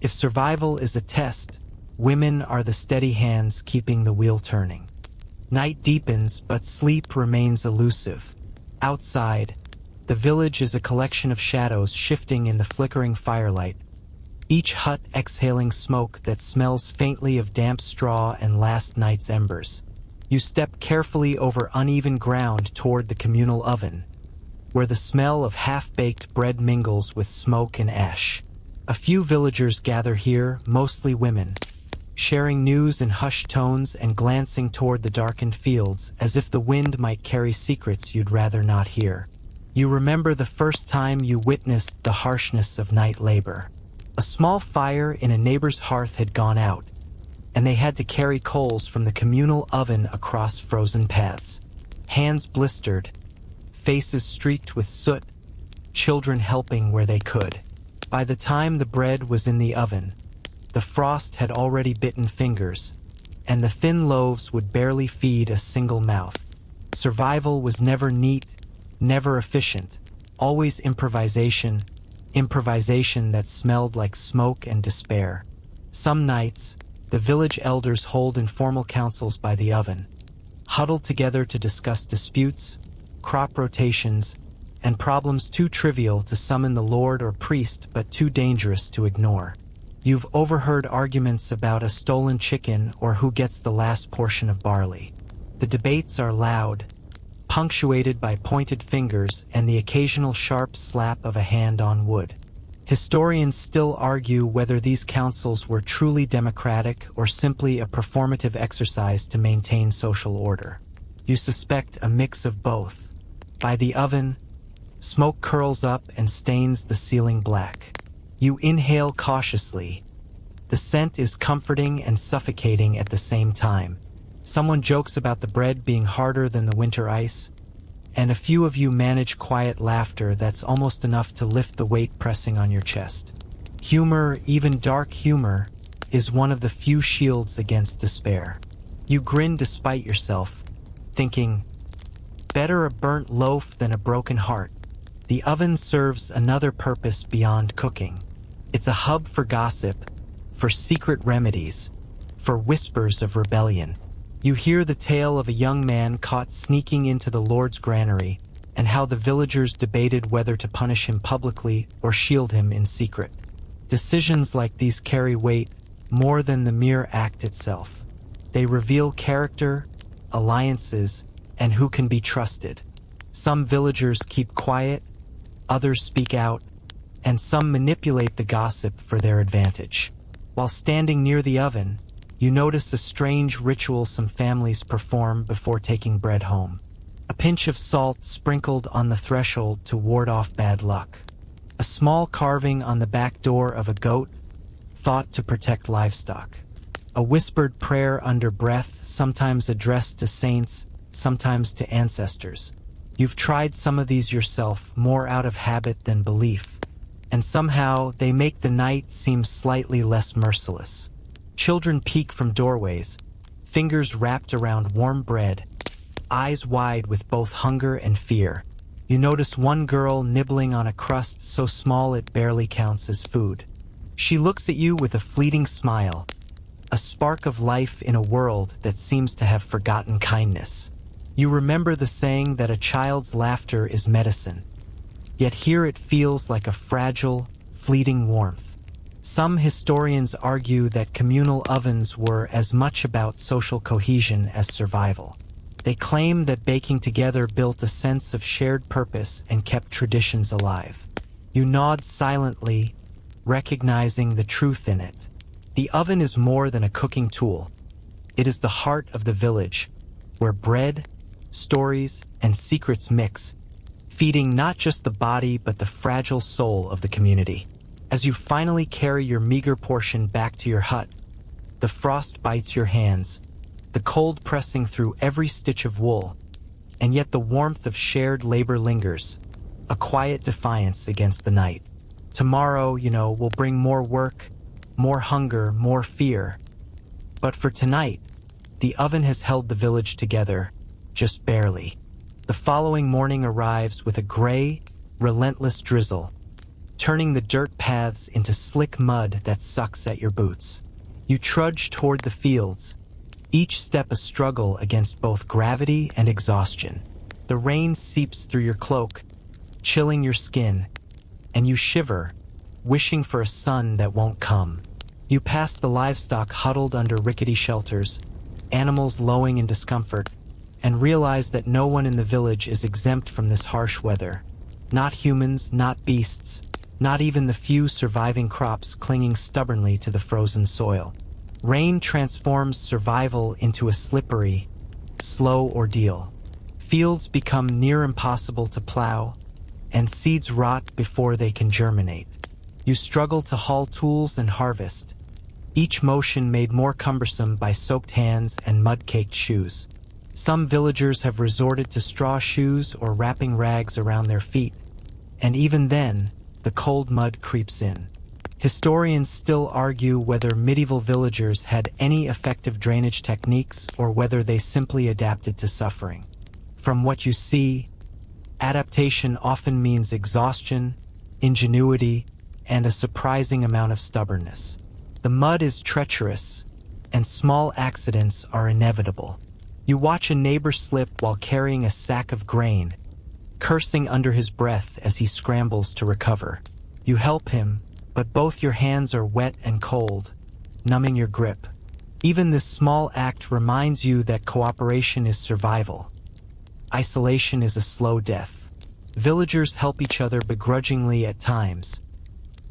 If survival is a test, women are the steady hands keeping the wheel turning. Night deepens, but sleep remains elusive. Outside, the village is a collection of shadows shifting in the flickering firelight, each hut exhaling smoke that smells faintly of damp straw and last night's embers. You step carefully over uneven ground toward the communal oven, where the smell of half-baked bread mingles with smoke and ash. A few villagers gather here, mostly women, sharing news in hushed tones and glancing toward the darkened fields as if the wind might carry secrets you'd rather not hear. You remember the first time you witnessed the harshness of night labor. A small fire in a neighbor's hearth had gone out, and they had to carry coals from the communal oven across frozen paths. Hands blistered, faces streaked with soot, children helping where they could. By the time the bread was in the oven, the frost had already bitten fingers, and the thin loaves would barely feed a single mouth. Survival was never neat, never efficient, always improvisation that smelled like smoke and despair. Some nights, the village elders hold informal councils by the oven, huddled together to discuss disputes, crop rotations, and problems too trivial to summon the lord or priest but too dangerous to ignore. You've overheard arguments about a stolen chicken or who gets the last portion of barley. The debates are loud, punctuated by pointed fingers and the occasional sharp slap of a hand on wood. Historians still argue whether these councils were truly democratic or simply a performative exercise to maintain social order. You suspect a mix of both. By the oven, smoke curls up and stains the ceiling black. You inhale cautiously. The scent is comforting and suffocating at the same time. Someone jokes about the bread being harder than the winter ice, and a few of you manage quiet laughter that's almost enough to lift the weight pressing on your chest. Humor, even dark humor, is one of the few shields against despair. You grin despite yourself, thinking, better a burnt loaf than a broken heart. The oven serves another purpose beyond cooking. It's a hub for gossip, for secret remedies, for whispers of rebellion. You hear the tale of a young man caught sneaking into the Lord's granary, and how the villagers debated whether to punish him publicly or shield him in secret. Decisions like these carry weight more than the mere act itself. They reveal character, alliances, and who can be trusted. Some villagers keep quiet, others speak out, and some manipulate the gossip for their advantage. While standing near the oven, you notice a strange ritual some families perform before taking bread home. A pinch of salt sprinkled on the threshold to ward off bad luck. A small carving on the back door of a goat, thought to protect livestock. A whispered prayer under breath, sometimes addressed to saints, sometimes to ancestors. You've tried some of these yourself, more out of habit than belief, and somehow they make the night seem slightly less merciless. Children peek from doorways, fingers wrapped around warm bread, eyes wide with both hunger and fear. You notice one girl nibbling on a crust so small it barely counts as food. She looks at you with a fleeting smile, a spark of life in a world that seems to have forgotten kindness. You remember the saying that a child's laughter is medicine, yet here it feels like a fragile, fleeting warmth. Some historians argue that communal ovens were as much about social cohesion as survival. They claim that baking together built a sense of shared purpose and kept traditions alive. You nod silently, recognizing the truth in it. The oven is more than a cooking tool. It is the heart of the village, where bread, stories, and secrets mix, feeding not just the body but the fragile soul of the community. As you finally carry your meager portion back to your hut, the frost bites your hands, the cold pressing through every stitch of wool, and yet the warmth of shared labor lingers, a quiet defiance against the night. Tomorrow, will bring more work, more hunger, more fear. But for tonight, the oven has held the village together, just barely. The following morning arrives with a gray, relentless drizzle, turning the dirt paths into slick mud that sucks at your boots. You trudge toward the fields, each step a struggle against both gravity and exhaustion. The rain seeps through your cloak, chilling your skin, and you shiver, wishing for a sun that won't come. You pass the livestock huddled under rickety shelters, animals lowing in discomfort, and realize that no one in the village is exempt from this harsh weather. Not humans, not beasts, not even the few surviving crops clinging stubbornly to the frozen soil. Rain transforms survival into a slippery, slow ordeal. Fields become near impossible to plow, and seeds rot before they can germinate. You struggle to haul tools and harvest, each motion made more cumbersome by soaked hands and mud-caked shoes. Some villagers have resorted to straw shoes or wrapping rags around their feet, and even then, the cold mud creeps in. Historians still argue whether medieval villagers had any effective drainage techniques or whether they simply adapted to suffering. From what you see, adaptation often means exhaustion, ingenuity, and a surprising amount of stubbornness. The mud is treacherous, and small accidents are inevitable. You watch a neighbor slip while carrying a sack of grain, cursing under his breath as he scrambles to recover. You help him, but both your hands are wet and cold, numbing your grip. Even this small act reminds you that cooperation is survival. Isolation is a slow death. Villagers help each other begrudgingly at times,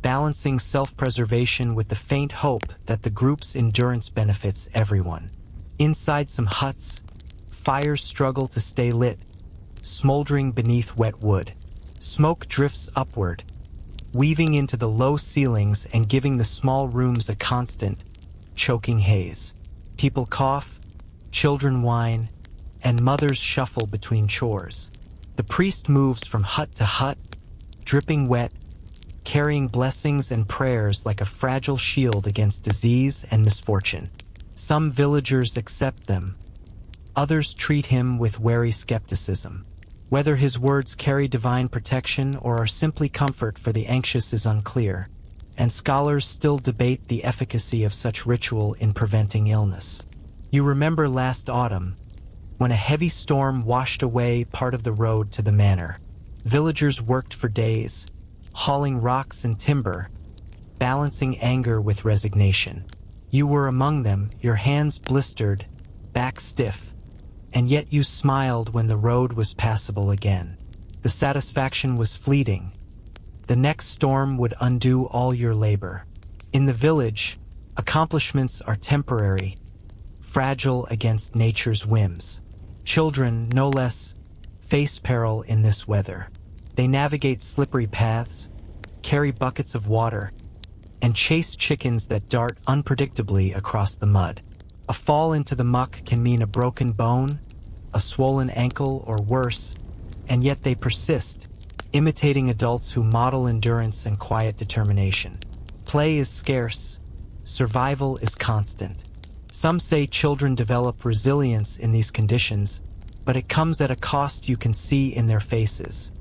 balancing self-preservation with the faint hope that the group's endurance benefits everyone. Inside some huts, fires struggle to stay lit, smoldering beneath wet wood. Smoke drifts upward, weaving into the low ceilings and giving the small rooms a constant, choking haze. People cough, children whine, and mothers shuffle between chores. The priest moves from hut to hut, dripping wet, carrying blessings and prayers like a fragile shield against disease and misfortune. Some villagers accept them. Others treat him with wary skepticism. Whether his words carry divine protection or are simply comfort for the anxious is unclear, and scholars still debate the efficacy of such ritual in preventing illness. You remember last autumn, when a heavy storm washed away part of the road to the manor. Villagers worked for days, hauling rocks and timber, balancing anger with resignation. You were among them, your hands blistered, back stiff, and yet you smiled when the road was passable again. The satisfaction was fleeting. The next storm would undo all your labor. In the village, accomplishments are temporary, fragile against nature's whims. Children, no less, face peril in this weather. They navigate slippery paths, carry buckets of water, and chase chickens that dart unpredictably across the mud. A fall into the muck can mean a broken bone, a swollen ankle, or worse, and yet they persist, imitating adults who model endurance and quiet determination. Play is scarce, survival is constant. Some say children develop resilience in these conditions, but it comes at a cost you can see in their faces: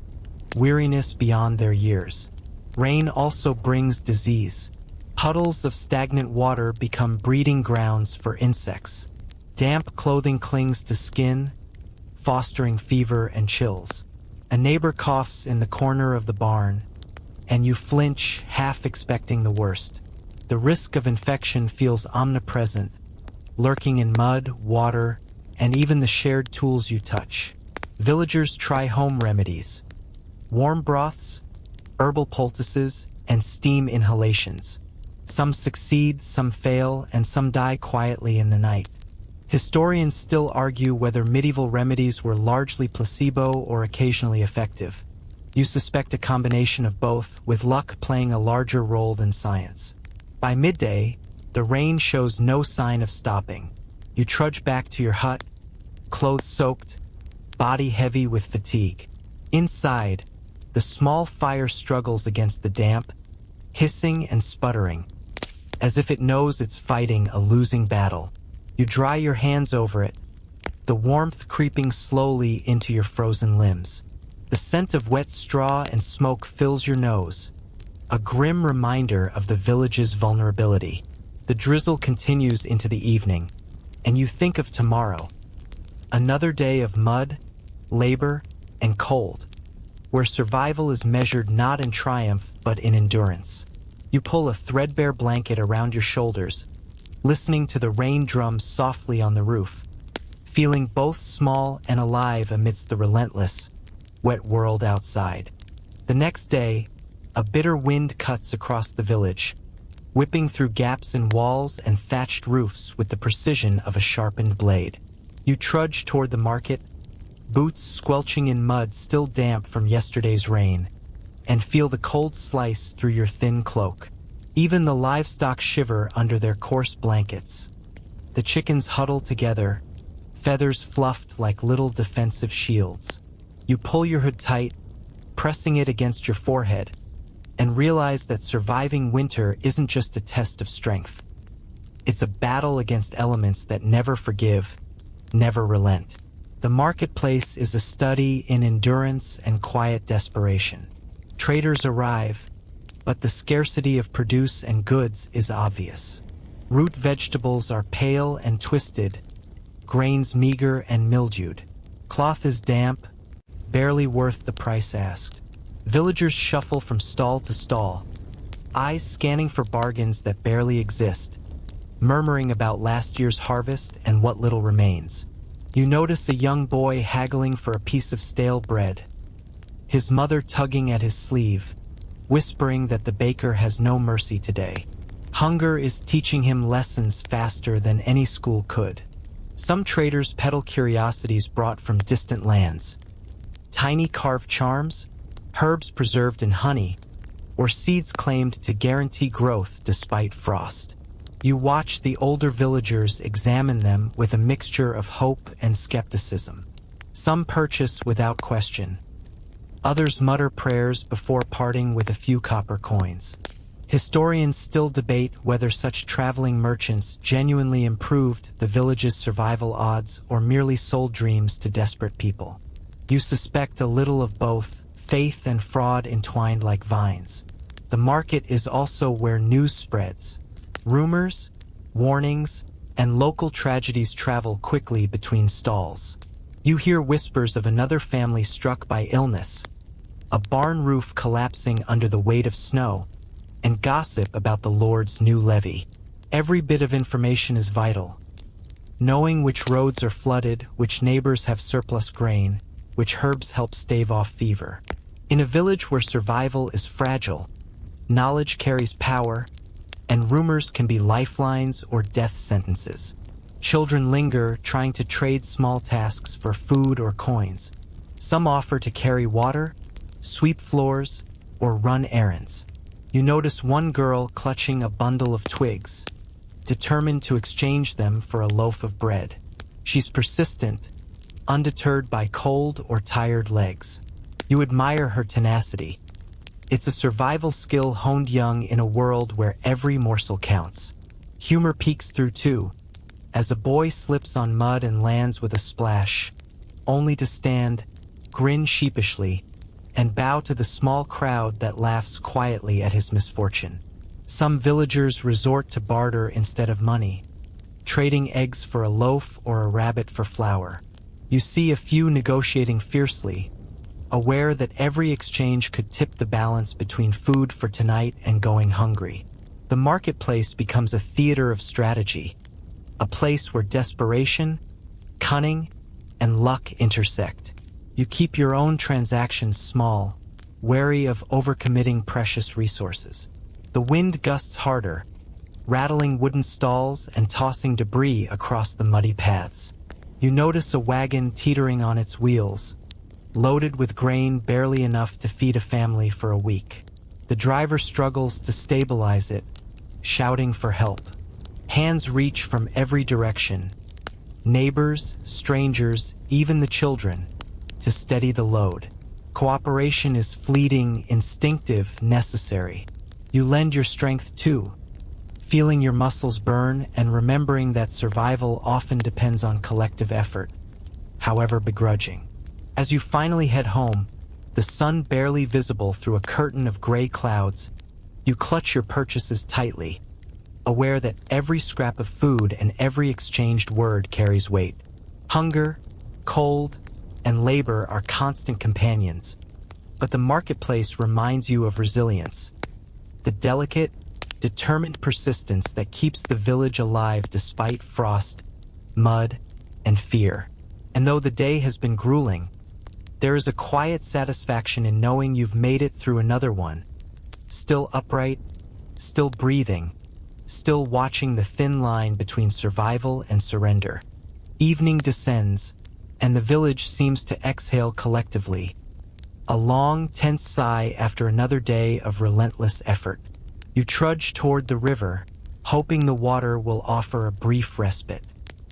weariness beyond their years. Rain also brings disease. Puddles of stagnant water become breeding grounds for insects. Damp clothing clings to skin, fostering fever and chills. A neighbor coughs in the corner of the barn, and you flinch, half expecting the worst. The risk of infection feels omnipresent, lurking in mud, water, and even the shared tools you touch. Villagers try home remedies: warm broths, herbal poultices, and steam inhalations. Some succeed, some fail, and some die quietly in the night. Historians still argue whether medieval remedies were largely placebo or occasionally effective. You suspect a combination of both, with luck playing a larger role than science. By midday, the rain shows no sign of stopping. You trudge back to your hut, clothes soaked, body heavy with fatigue. Inside, the small fire struggles against the damp, hissing and sputtering, as if it knows it's fighting a losing battle. You dry your hands over it, the warmth creeping slowly into your frozen limbs. The scent of wet straw and smoke fills your nose, a grim reminder of the village's vulnerability. The drizzle continues into the evening, and you think of tomorrow. Another day of mud, labor, and cold, where survival is measured not in triumph but in endurance. You pull a threadbare blanket around your shoulders, listening to the rain drums softly on the roof, feeling both small and alive amidst the relentless, wet world outside. The next day, a bitter wind cuts across the village, whipping through gaps in walls and thatched roofs with the precision of a sharpened blade. You trudge toward the market, boots squelching in mud still damp from yesterday's rain, and feel the cold slice through your thin cloak. Even the livestock shiver under their coarse blankets. The chickens huddle together, feathers fluffed like little defensive shields. You pull your hood tight, pressing it against your forehead, and realize that surviving winter isn't just a test of strength. It's a battle against elements that never forgive, never relent. The marketplace is a study in endurance and quiet desperation. Traders arrive, but the scarcity of produce and goods is obvious. Root vegetables are pale and twisted, grains meager and mildewed. Cloth is damp, barely worth the price asked. Villagers shuffle from stall to stall, eyes scanning for bargains that barely exist, murmuring about last year's harvest and what little remains. You notice a young boy haggling for a piece of stale bread, his mother tugging at his sleeve, whispering that the baker has no mercy today. Hunger is teaching him lessons faster than any school could. Some traders peddle curiosities brought from distant lands. Tiny carved charms, herbs preserved in honey, or seeds claimed to guarantee growth despite frost. You watch the older villagers examine them with a mixture of hope and skepticism. Some purchase without question. Others mutter prayers before parting with a few copper coins. Historians still debate whether such traveling merchants genuinely improved the village's survival odds or merely sold dreams to desperate people. You suspect a little of both, faith and fraud entwined like vines. The market is also where news spreads. Rumors, warnings, and local tragedies travel quickly between stalls. You hear whispers of another family struck by illness, a barn roof collapsing under the weight of snow, and gossip about the Lord's new levy. Every bit of information is vital. Knowing which roads are flooded, which neighbors have surplus grain, which herbs help stave off fever. In a village where survival is fragile, knowledge carries power, and rumors can be lifelines or death sentences. Children linger, trying to trade small tasks for food or coins. Some offer to carry water, sweep floors, or run errands. You notice one girl clutching a bundle of twigs, determined to exchange them for a loaf of bread. She's persistent, undeterred by cold or tired legs. You admire her tenacity. It's a survival skill honed young in a world where every morsel counts. Humor peeks through too, as a boy slips on mud and lands with a splash, only to stand, grin sheepishly, and bow to the small crowd that laughs quietly at his misfortune. Some villagers resort to barter instead of money, trading eggs for a loaf or a rabbit for flour. You see a few negotiating fiercely, aware that every exchange could tip the balance between food for tonight and going hungry. The marketplace becomes a theater of strategy, a place where desperation, cunning, and luck intersect. You keep your own transactions small, wary of overcommitting precious resources. The wind gusts harder, rattling wooden stalls and tossing debris across the muddy paths. You notice a wagon teetering on its wheels, loaded with grain barely enough to feed a family for a week. The driver struggles to stabilize it, shouting for help. Hands reach from every direction, neighbors, strangers, even the children, to steady the load. Cooperation is fleeting, instinctive, necessary. You lend your strength too, feeling your muscles burn and remembering that survival often depends on collective effort, however begrudging. As you finally head home, the sun barely visible through a curtain of gray clouds, you clutch your purchases tightly, aware that every scrap of food and every exchanged word carries weight. Hunger, cold, and labor are constant companions, but the marketplace reminds you of resilience, the delicate, determined persistence that keeps the village alive despite frost, mud, and fear. And though the day has been grueling, there is a quiet satisfaction in knowing you've made it through another one, still upright, still breathing, still watching the thin line between survival and surrender. Evening descends, and the village seems to exhale collectively, a long, tense sigh after another day of relentless effort. You trudge toward the river, hoping the water will offer a brief respite.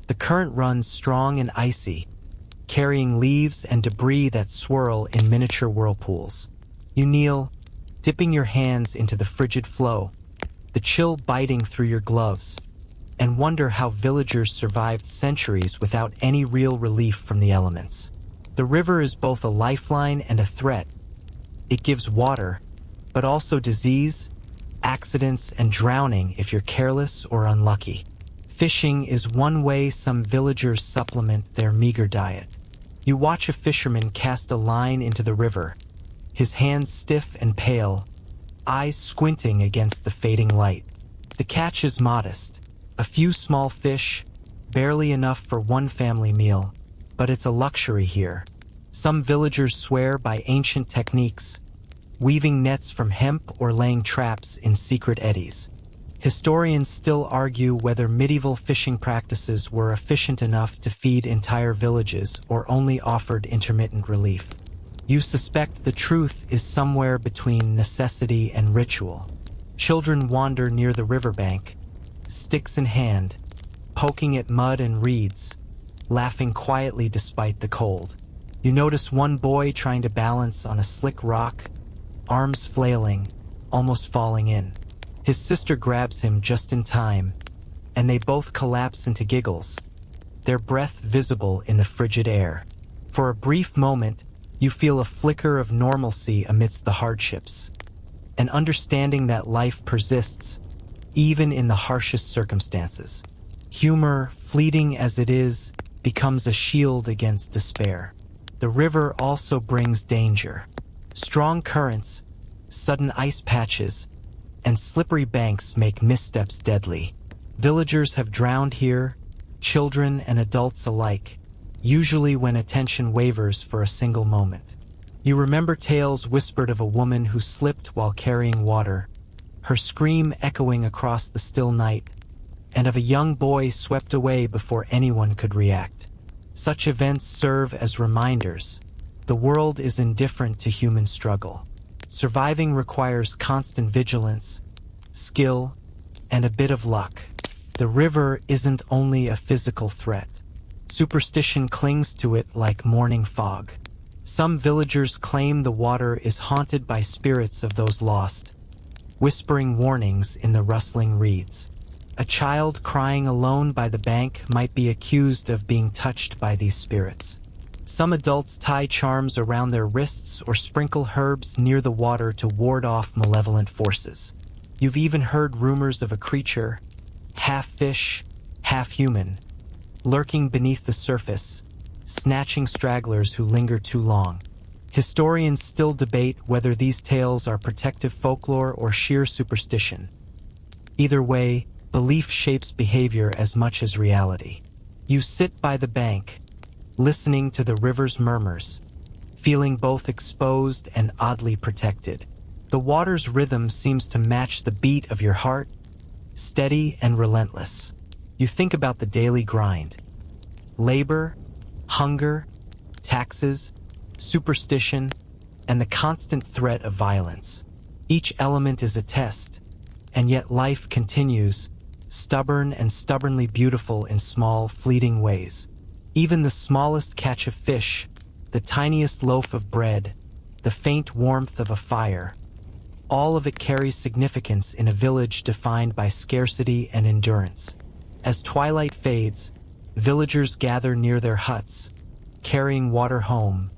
The current runs strong and icy, carrying leaves and debris that swirl in miniature whirlpools. You kneel, dipping your hands into the frigid flow, the chill biting through your gloves, and wonder how villagers survived centuries without any real relief from the elements. The river is both a lifeline and a threat. It gives water, but also disease, accidents, and drowning if you're careless or unlucky. Fishing is one way some villagers supplement their meager diet. You watch a fisherman cast a line into the river, his hands stiff and pale, eyes squinting against the fading light. The catch is modest, a few small fish, barely enough for one family meal, but it's a luxury here. Some villagers swear by ancient techniques, weaving nets from hemp or laying traps in secret eddies. Historians still argue whether medieval fishing practices were efficient enough to feed entire villages or only offered intermittent relief. You suspect the truth is somewhere between necessity and ritual. Children wander near the riverbank, sticks in hand, poking at mud and reeds, laughing quietly despite the cold. You notice one boy trying to balance on a slick rock, arms flailing, almost falling in. His sister grabs him just in time, and they both collapse into giggles, their breath visible in the frigid air. For a brief moment, you feel a flicker of normalcy amidst the hardships, an understanding that life persists, even in the harshest circumstances. Humor, fleeting as it is, becomes a shield against despair. The river also brings danger. Strong currents, sudden ice patches, and slippery banks make missteps deadly. Villagers have drowned here, children and adults alike, usually when attention wavers for a single moment. You remember tales whispered of a woman who slipped while carrying water, her scream echoing across the still night, and of a young boy swept away before anyone could react. Such events serve as reminders. The world is indifferent to human struggle. Surviving requires constant vigilance, skill, and a bit of luck. The river isn't only a physical threat. Superstition clings to it like morning fog. Some villagers claim the water is haunted by spirits of those lost, whispering warnings in the rustling reeds. A child crying alone by the bank might be accused of being touched by these spirits. Some adults tie charms around their wrists or sprinkle herbs near the water to ward off malevolent forces. You've even heard rumors of a creature, half fish, half human, lurking beneath the surface, snatching stragglers who linger too long. Historians still debate whether these tales are protective folklore or sheer superstition. Either way, belief shapes behavior as much as reality. You sit by the bank, listening to the river's murmurs, feeling both exposed and oddly protected. The water's rhythm seems to match the beat of your heart, steady and relentless. You think about the daily grind. Labor, hunger, taxes, superstition, and the constant threat of violence. Each element is a test, and yet life continues, stubborn and stubbornly beautiful in small, fleeting ways. Even the smallest catch of fish, the tiniest loaf of bread, the faint warmth of a fire, all of it carries significance in a village defined by scarcity and endurance. As twilight fades, villagers gather near their huts, carrying water home,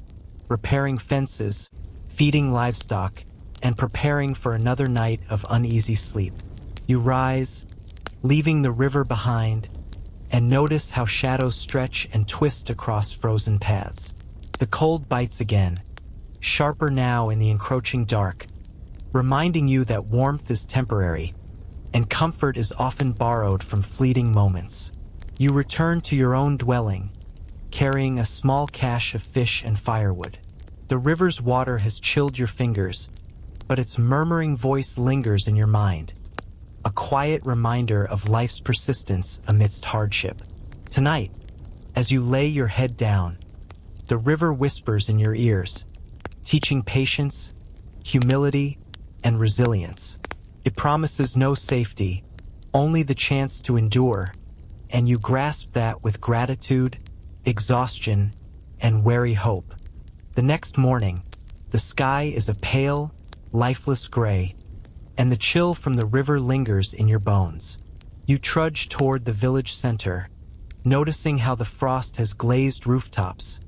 repairing fences, feeding livestock, and preparing for another night of uneasy sleep. You rise, leaving the river behind, and notice how shadows stretch and twist across frozen paths. The cold bites again, sharper now in the encroaching dark, reminding you that warmth is temporary, and comfort is often borrowed from fleeting moments. You return to your own dwelling, carrying a small cache of fish and firewood. The river's water has chilled your fingers, but its murmuring voice lingers in your mind, a quiet reminder of life's persistence amidst hardship. Tonight, as you lay your head down, the river whispers in your ears, teaching patience, humility, and resilience. It promises no safety, only the chance to endure, and you grasp that with gratitude, exhaustion, and wary hope. The next morning, the sky is a pale, lifeless gray, and the chill from the river lingers in your bones. You trudge toward the village center, noticing how the frost has glazed rooftops,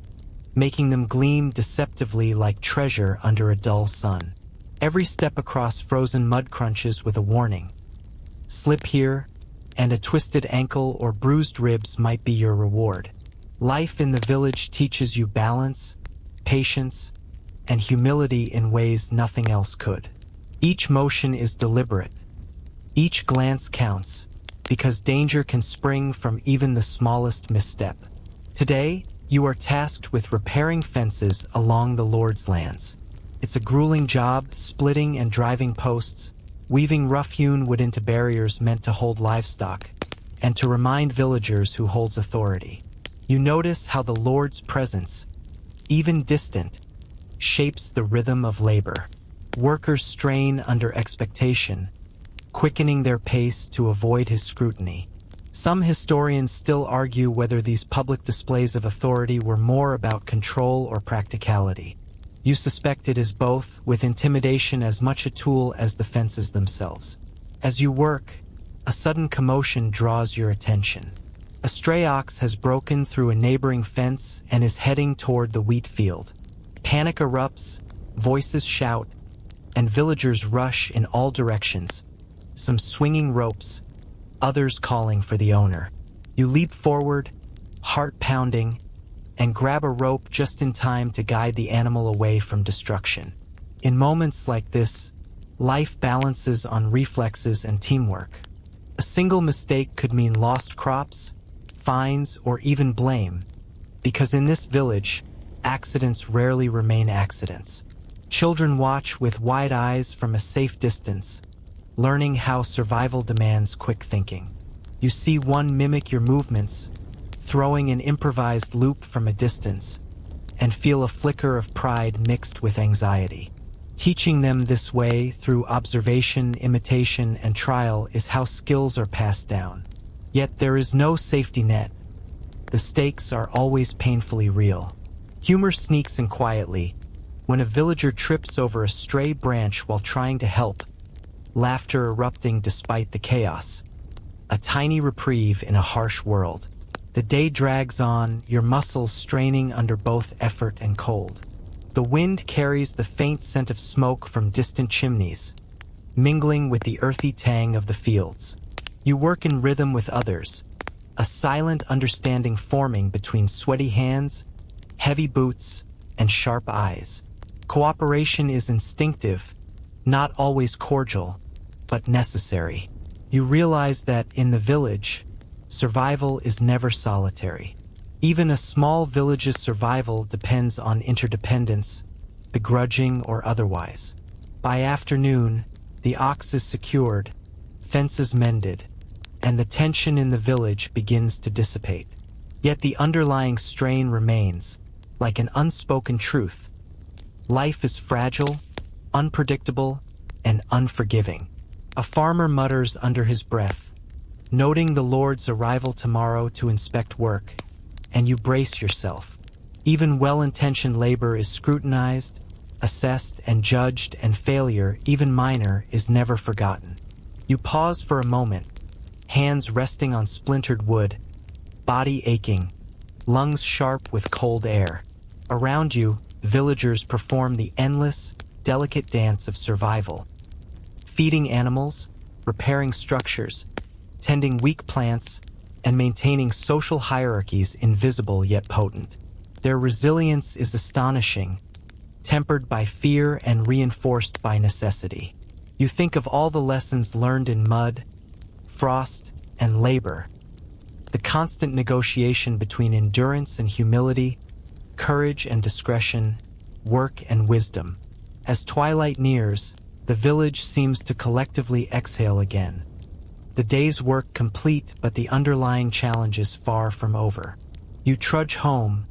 making them gleam deceptively like treasure under a dull sun. Every step across frozen mud crunches with a warning. Slip here, and a twisted ankle or bruised ribs might be your reward. Life in the village teaches you balance, patience, and humility in ways nothing else could. Each motion is deliberate. Each glance counts, because danger can spring from even the smallest misstep. Today, you are tasked with repairing fences along the Lord's lands. It's a grueling job, splitting and driving posts, weaving rough-hewn wood into barriers meant to hold livestock, and to remind villagers who holds authority. You notice how the Lord's presence, even distant, shapes the rhythm of labor. Workers strain under expectation, quickening their pace to avoid his scrutiny. Some historians still argue whether these public displays of authority were more about control or practicality. You suspect it is both, with intimidation as much a tool as the fences themselves. As you work, a sudden commotion draws your attention. A stray ox has broken through a neighboring fence and is heading toward the wheat field. Panic erupts, voices shout, and villagers rush in all directions, some swinging ropes, others calling for the owner. You leap forward, heart pounding, and grab a rope just in time to guide the animal away from destruction. In moments like this, life balances on reflexes and teamwork. A single mistake could mean lost crops, fines, or even blame, because in this village, accidents rarely remain accidents. Children watch with wide eyes from a safe distance, learning how survival demands quick thinking. You see one mimic your movements, throwing an improvised loop from a distance, and feel a flicker of pride mixed with anxiety. Teaching them this way through observation, imitation, and trial is how skills are passed down. Yet there is no safety net. The stakes are always painfully real. Humor sneaks in quietly. When a villager trips over a stray branch while trying to help, laughter erupting despite the chaos. A tiny reprieve in a harsh world. The day drags on, your muscles straining under both effort and cold. The wind carries the faint scent of smoke from distant chimneys, mingling with the earthy tang of the fields. You work in rhythm with others, a silent understanding forming between sweaty hands, heavy boots, and sharp eyes. Cooperation is instinctive, not always cordial, but necessary. You realize that in the village, survival is never solitary. Even a small village's survival depends on interdependence, begrudging or otherwise. By afternoon, the ox is secured, fences mended, and the tension in the village begins to dissipate. Yet the underlying strain remains, like an unspoken truth. Life is fragile, unpredictable, and unforgiving. A farmer mutters under his breath, noting the Lord's arrival tomorrow to inspect work, and you brace yourself. Even well-intentioned labor is scrutinized, assessed, and judged, and failure, even minor, is never forgotten. You pause for a moment, hands resting on splintered wood, body aching, lungs sharp with cold air. Around you, villagers perform the endless, delicate dance of survival. Feeding animals, repairing structures, tending weak plants, and maintaining social hierarchies invisible yet potent. Their resilience is astonishing, tempered by fear and reinforced by necessity. You think of all the lessons learned in mud, frost, and labor, the constant negotiation between endurance and humility, courage and discretion, work and wisdom. As twilight nears, the village seems to collectively exhale again. The day's work complete, but the underlying challenge is far from over. You trudge home,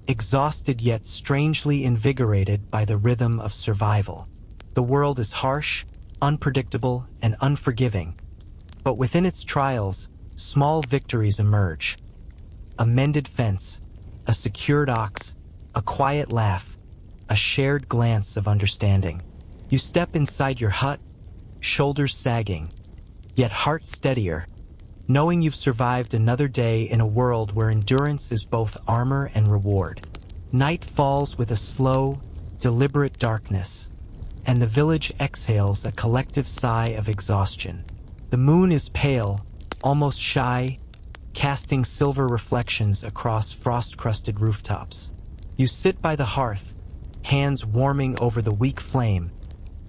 exhausted yet strangely invigorated by the rhythm of survival. The world is harsh, unpredictable, and unforgiving, but within its trials, small victories emerge. A mended fence, a secured ox, a quiet laugh, a shared glance of understanding. You step inside your hut, shoulders sagging, yet heart steadier, knowing you've survived another day in a world where endurance is both armor and reward. Night falls with a slow, deliberate darkness, and the village exhales a collective sigh of exhaustion. The moon is pale, almost shy, casting silver reflections across frost-crusted rooftops. You sit by the hearth, hands warming over the weak flame,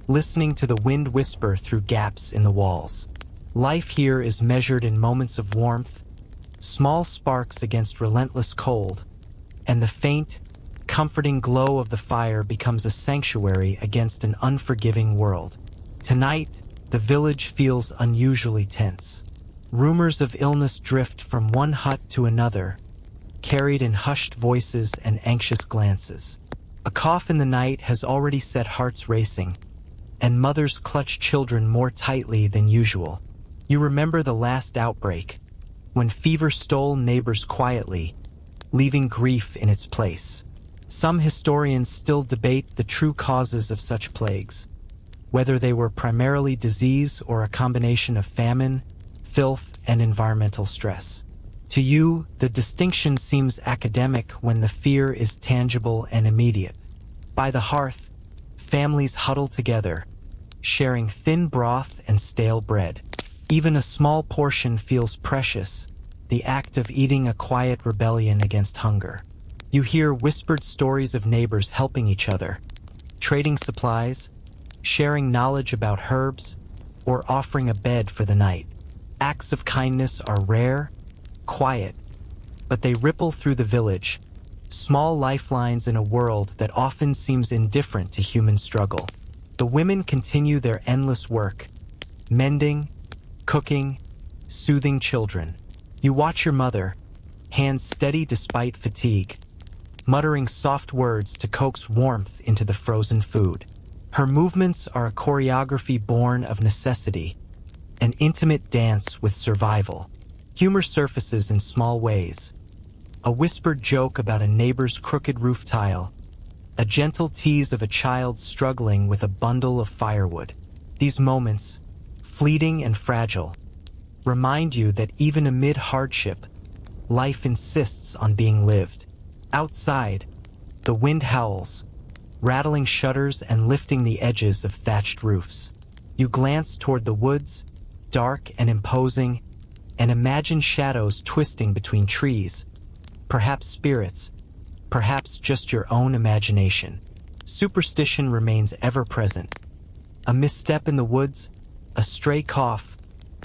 listening to the wind whisper through gaps in the walls. Life here is measured in moments of warmth, small sparks against relentless cold, and the faint, comforting glow of the fire becomes a sanctuary against an unforgiving world. Tonight, the village feels unusually tense. Rumors of illness drift from one hut to another, carried in hushed voices and anxious glances. A cough in the night has already set hearts racing, and mothers clutch children more tightly than usual. You remember the last outbreak, when fever stole neighbors quietly, leaving grief in its place. Some historians still debate the true causes of such plagues, whether they were primarily disease or a combination of famine, filth, and environmental stress. To you, the distinction seems academic when the fear is tangible and immediate. By the hearth, families huddle together, sharing thin broth and stale bread. Even a small portion feels precious, the act of eating a quiet rebellion against hunger. You hear whispered stories of neighbors helping each other, trading supplies, sharing knowledge about herbs, or offering a bed for the night. Acts of kindness are rare, quiet, but they ripple through the village, small lifelines in a world that often seems indifferent to human struggle. The women continue their endless work, mending, cooking, soothing children. You watch your mother, hands steady despite fatigue, muttering soft words to coax warmth into the frozen food. Her movements are a choreography born of necessity, an intimate dance with survival. Humor surfaces in small ways. A whispered joke about a neighbor's crooked roof tile, a gentle tease of a child struggling with a bundle of firewood. These moments, fleeting and fragile, remind you that even amid hardship, life insists on being lived. Outside, the wind howls, rattling shutters and lifting the edges of thatched roofs. You glance toward the woods, dark and imposing, and imagine shadows twisting between trees, perhaps spirits, perhaps just your own imagination. Superstition remains ever present. A misstep in the woods, a stray cough,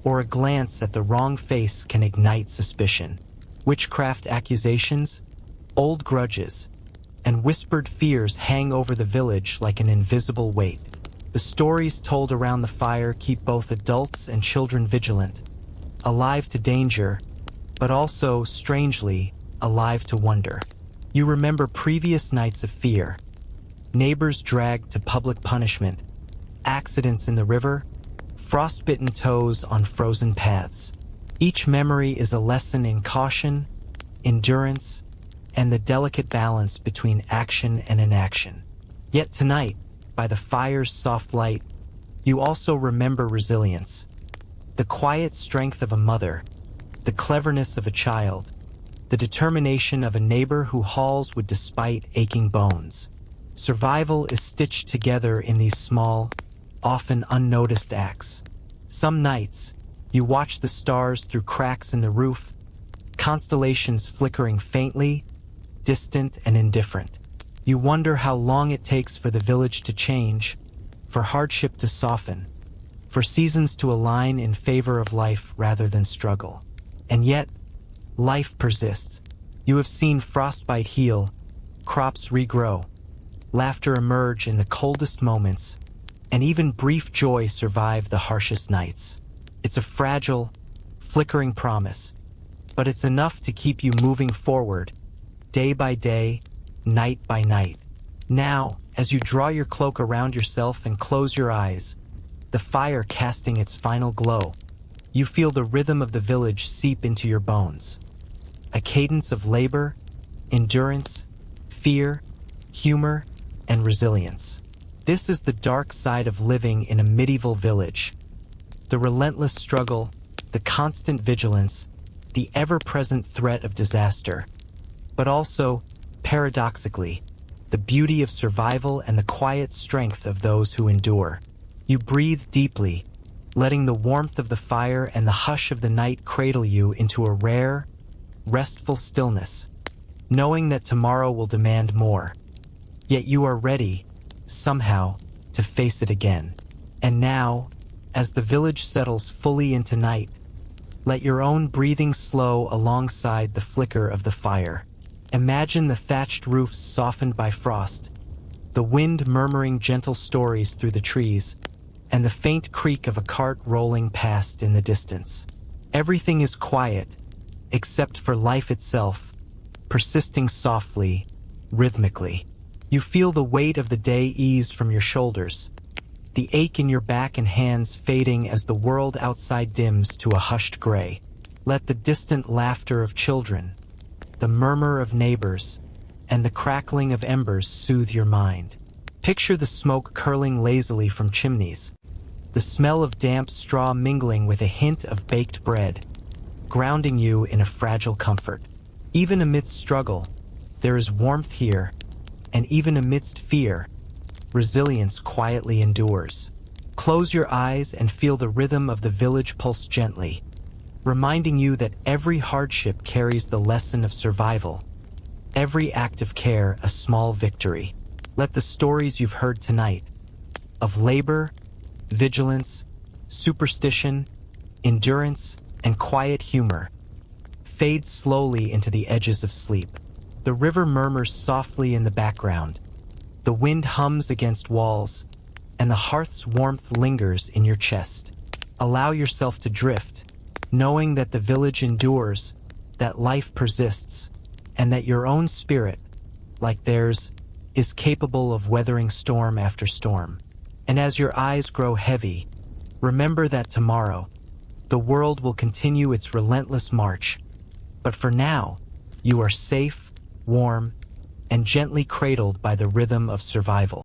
or a glance at the wrong face can ignite suspicion. Witchcraft accusations, old grudges, and whispered fears hang over the village like an invisible weight. The stories told around the fire keep both adults and children vigilant, alive to danger, but also, strangely, alive to wonder. You remember previous nights of fear, neighbors dragged to public punishment, accidents in the river, frostbitten toes on frozen paths. Each memory is a lesson in caution, endurance, and the delicate balance between action and inaction. Yet tonight, by the fire's soft light, you also remember resilience. The quiet strength of a mother, the cleverness of a child, the determination of a neighbor who hauls wood despite aching bones. Survival is stitched together in these small, often unnoticed acts. Some nights, you watch the stars through cracks in the roof, constellations flickering faintly, distant and indifferent. You wonder how long it takes for the village to change, for hardship to soften, for seasons to align in favor of life rather than struggle. And yet, life persists. You have seen frostbite heal, crops regrow, laughter emerge in the coldest moments, and even brief joy survive the harshest nights. It's a fragile, flickering promise, but it's enough to keep you moving forward, day by day, night by night. Now, as you draw your cloak around yourself and close your eyes, the fire casting its final glow, you feel the rhythm of the village seep into your bones. A cadence of labor, endurance, fear, humor, and resilience. This is the dark side of living in a medieval village. The relentless struggle, the constant vigilance, the ever-present threat of disaster, but also, paradoxically, the beauty of survival and the quiet strength of those who endure. You breathe deeply, letting the warmth of the fire and the hush of the night cradle you into a rare, restful stillness, knowing that tomorrow will demand more. Yet you are ready, somehow, to face it again. And now, as the village settles fully into night, let your own breathing slow alongside the flicker of the fire. Imagine the thatched roofs softened by frost, the wind murmuring gentle stories through the trees, and the faint creak of a cart rolling past in the distance. Everything is quiet, except for life itself, persisting softly, rhythmically. You feel the weight of the day ease from your shoulders, the ache in your back and hands fading as the world outside dims to a hushed gray. Let the distant laughter of children, the murmur of neighbors, and the crackling of embers soothe your mind. Picture the smoke curling lazily from chimneys, the smell of damp straw mingling with a hint of baked bread, grounding you in a fragile comfort. Even amidst struggle, there is warmth here, and even amidst fear, resilience quietly endures. Close your eyes and feel the rhythm of the village pulse gently, reminding you that every hardship carries the lesson of survival, every act of care a small victory. Let the stories you've heard tonight, of labor, vigilance, superstition, endurance, and quiet humor, fade slowly into the edges of sleep. The river murmurs softly in the background, the wind hums against walls, and the hearth's warmth lingers in your chest. Allow yourself to drift, knowing that the village endures, that life persists, and that your own spirit, like theirs, is capable of weathering storm after storm. And as your eyes grow heavy, remember that tomorrow, the world will continue its relentless march. But for now, you are safe, warm, and gently cradled by the rhythm of survival.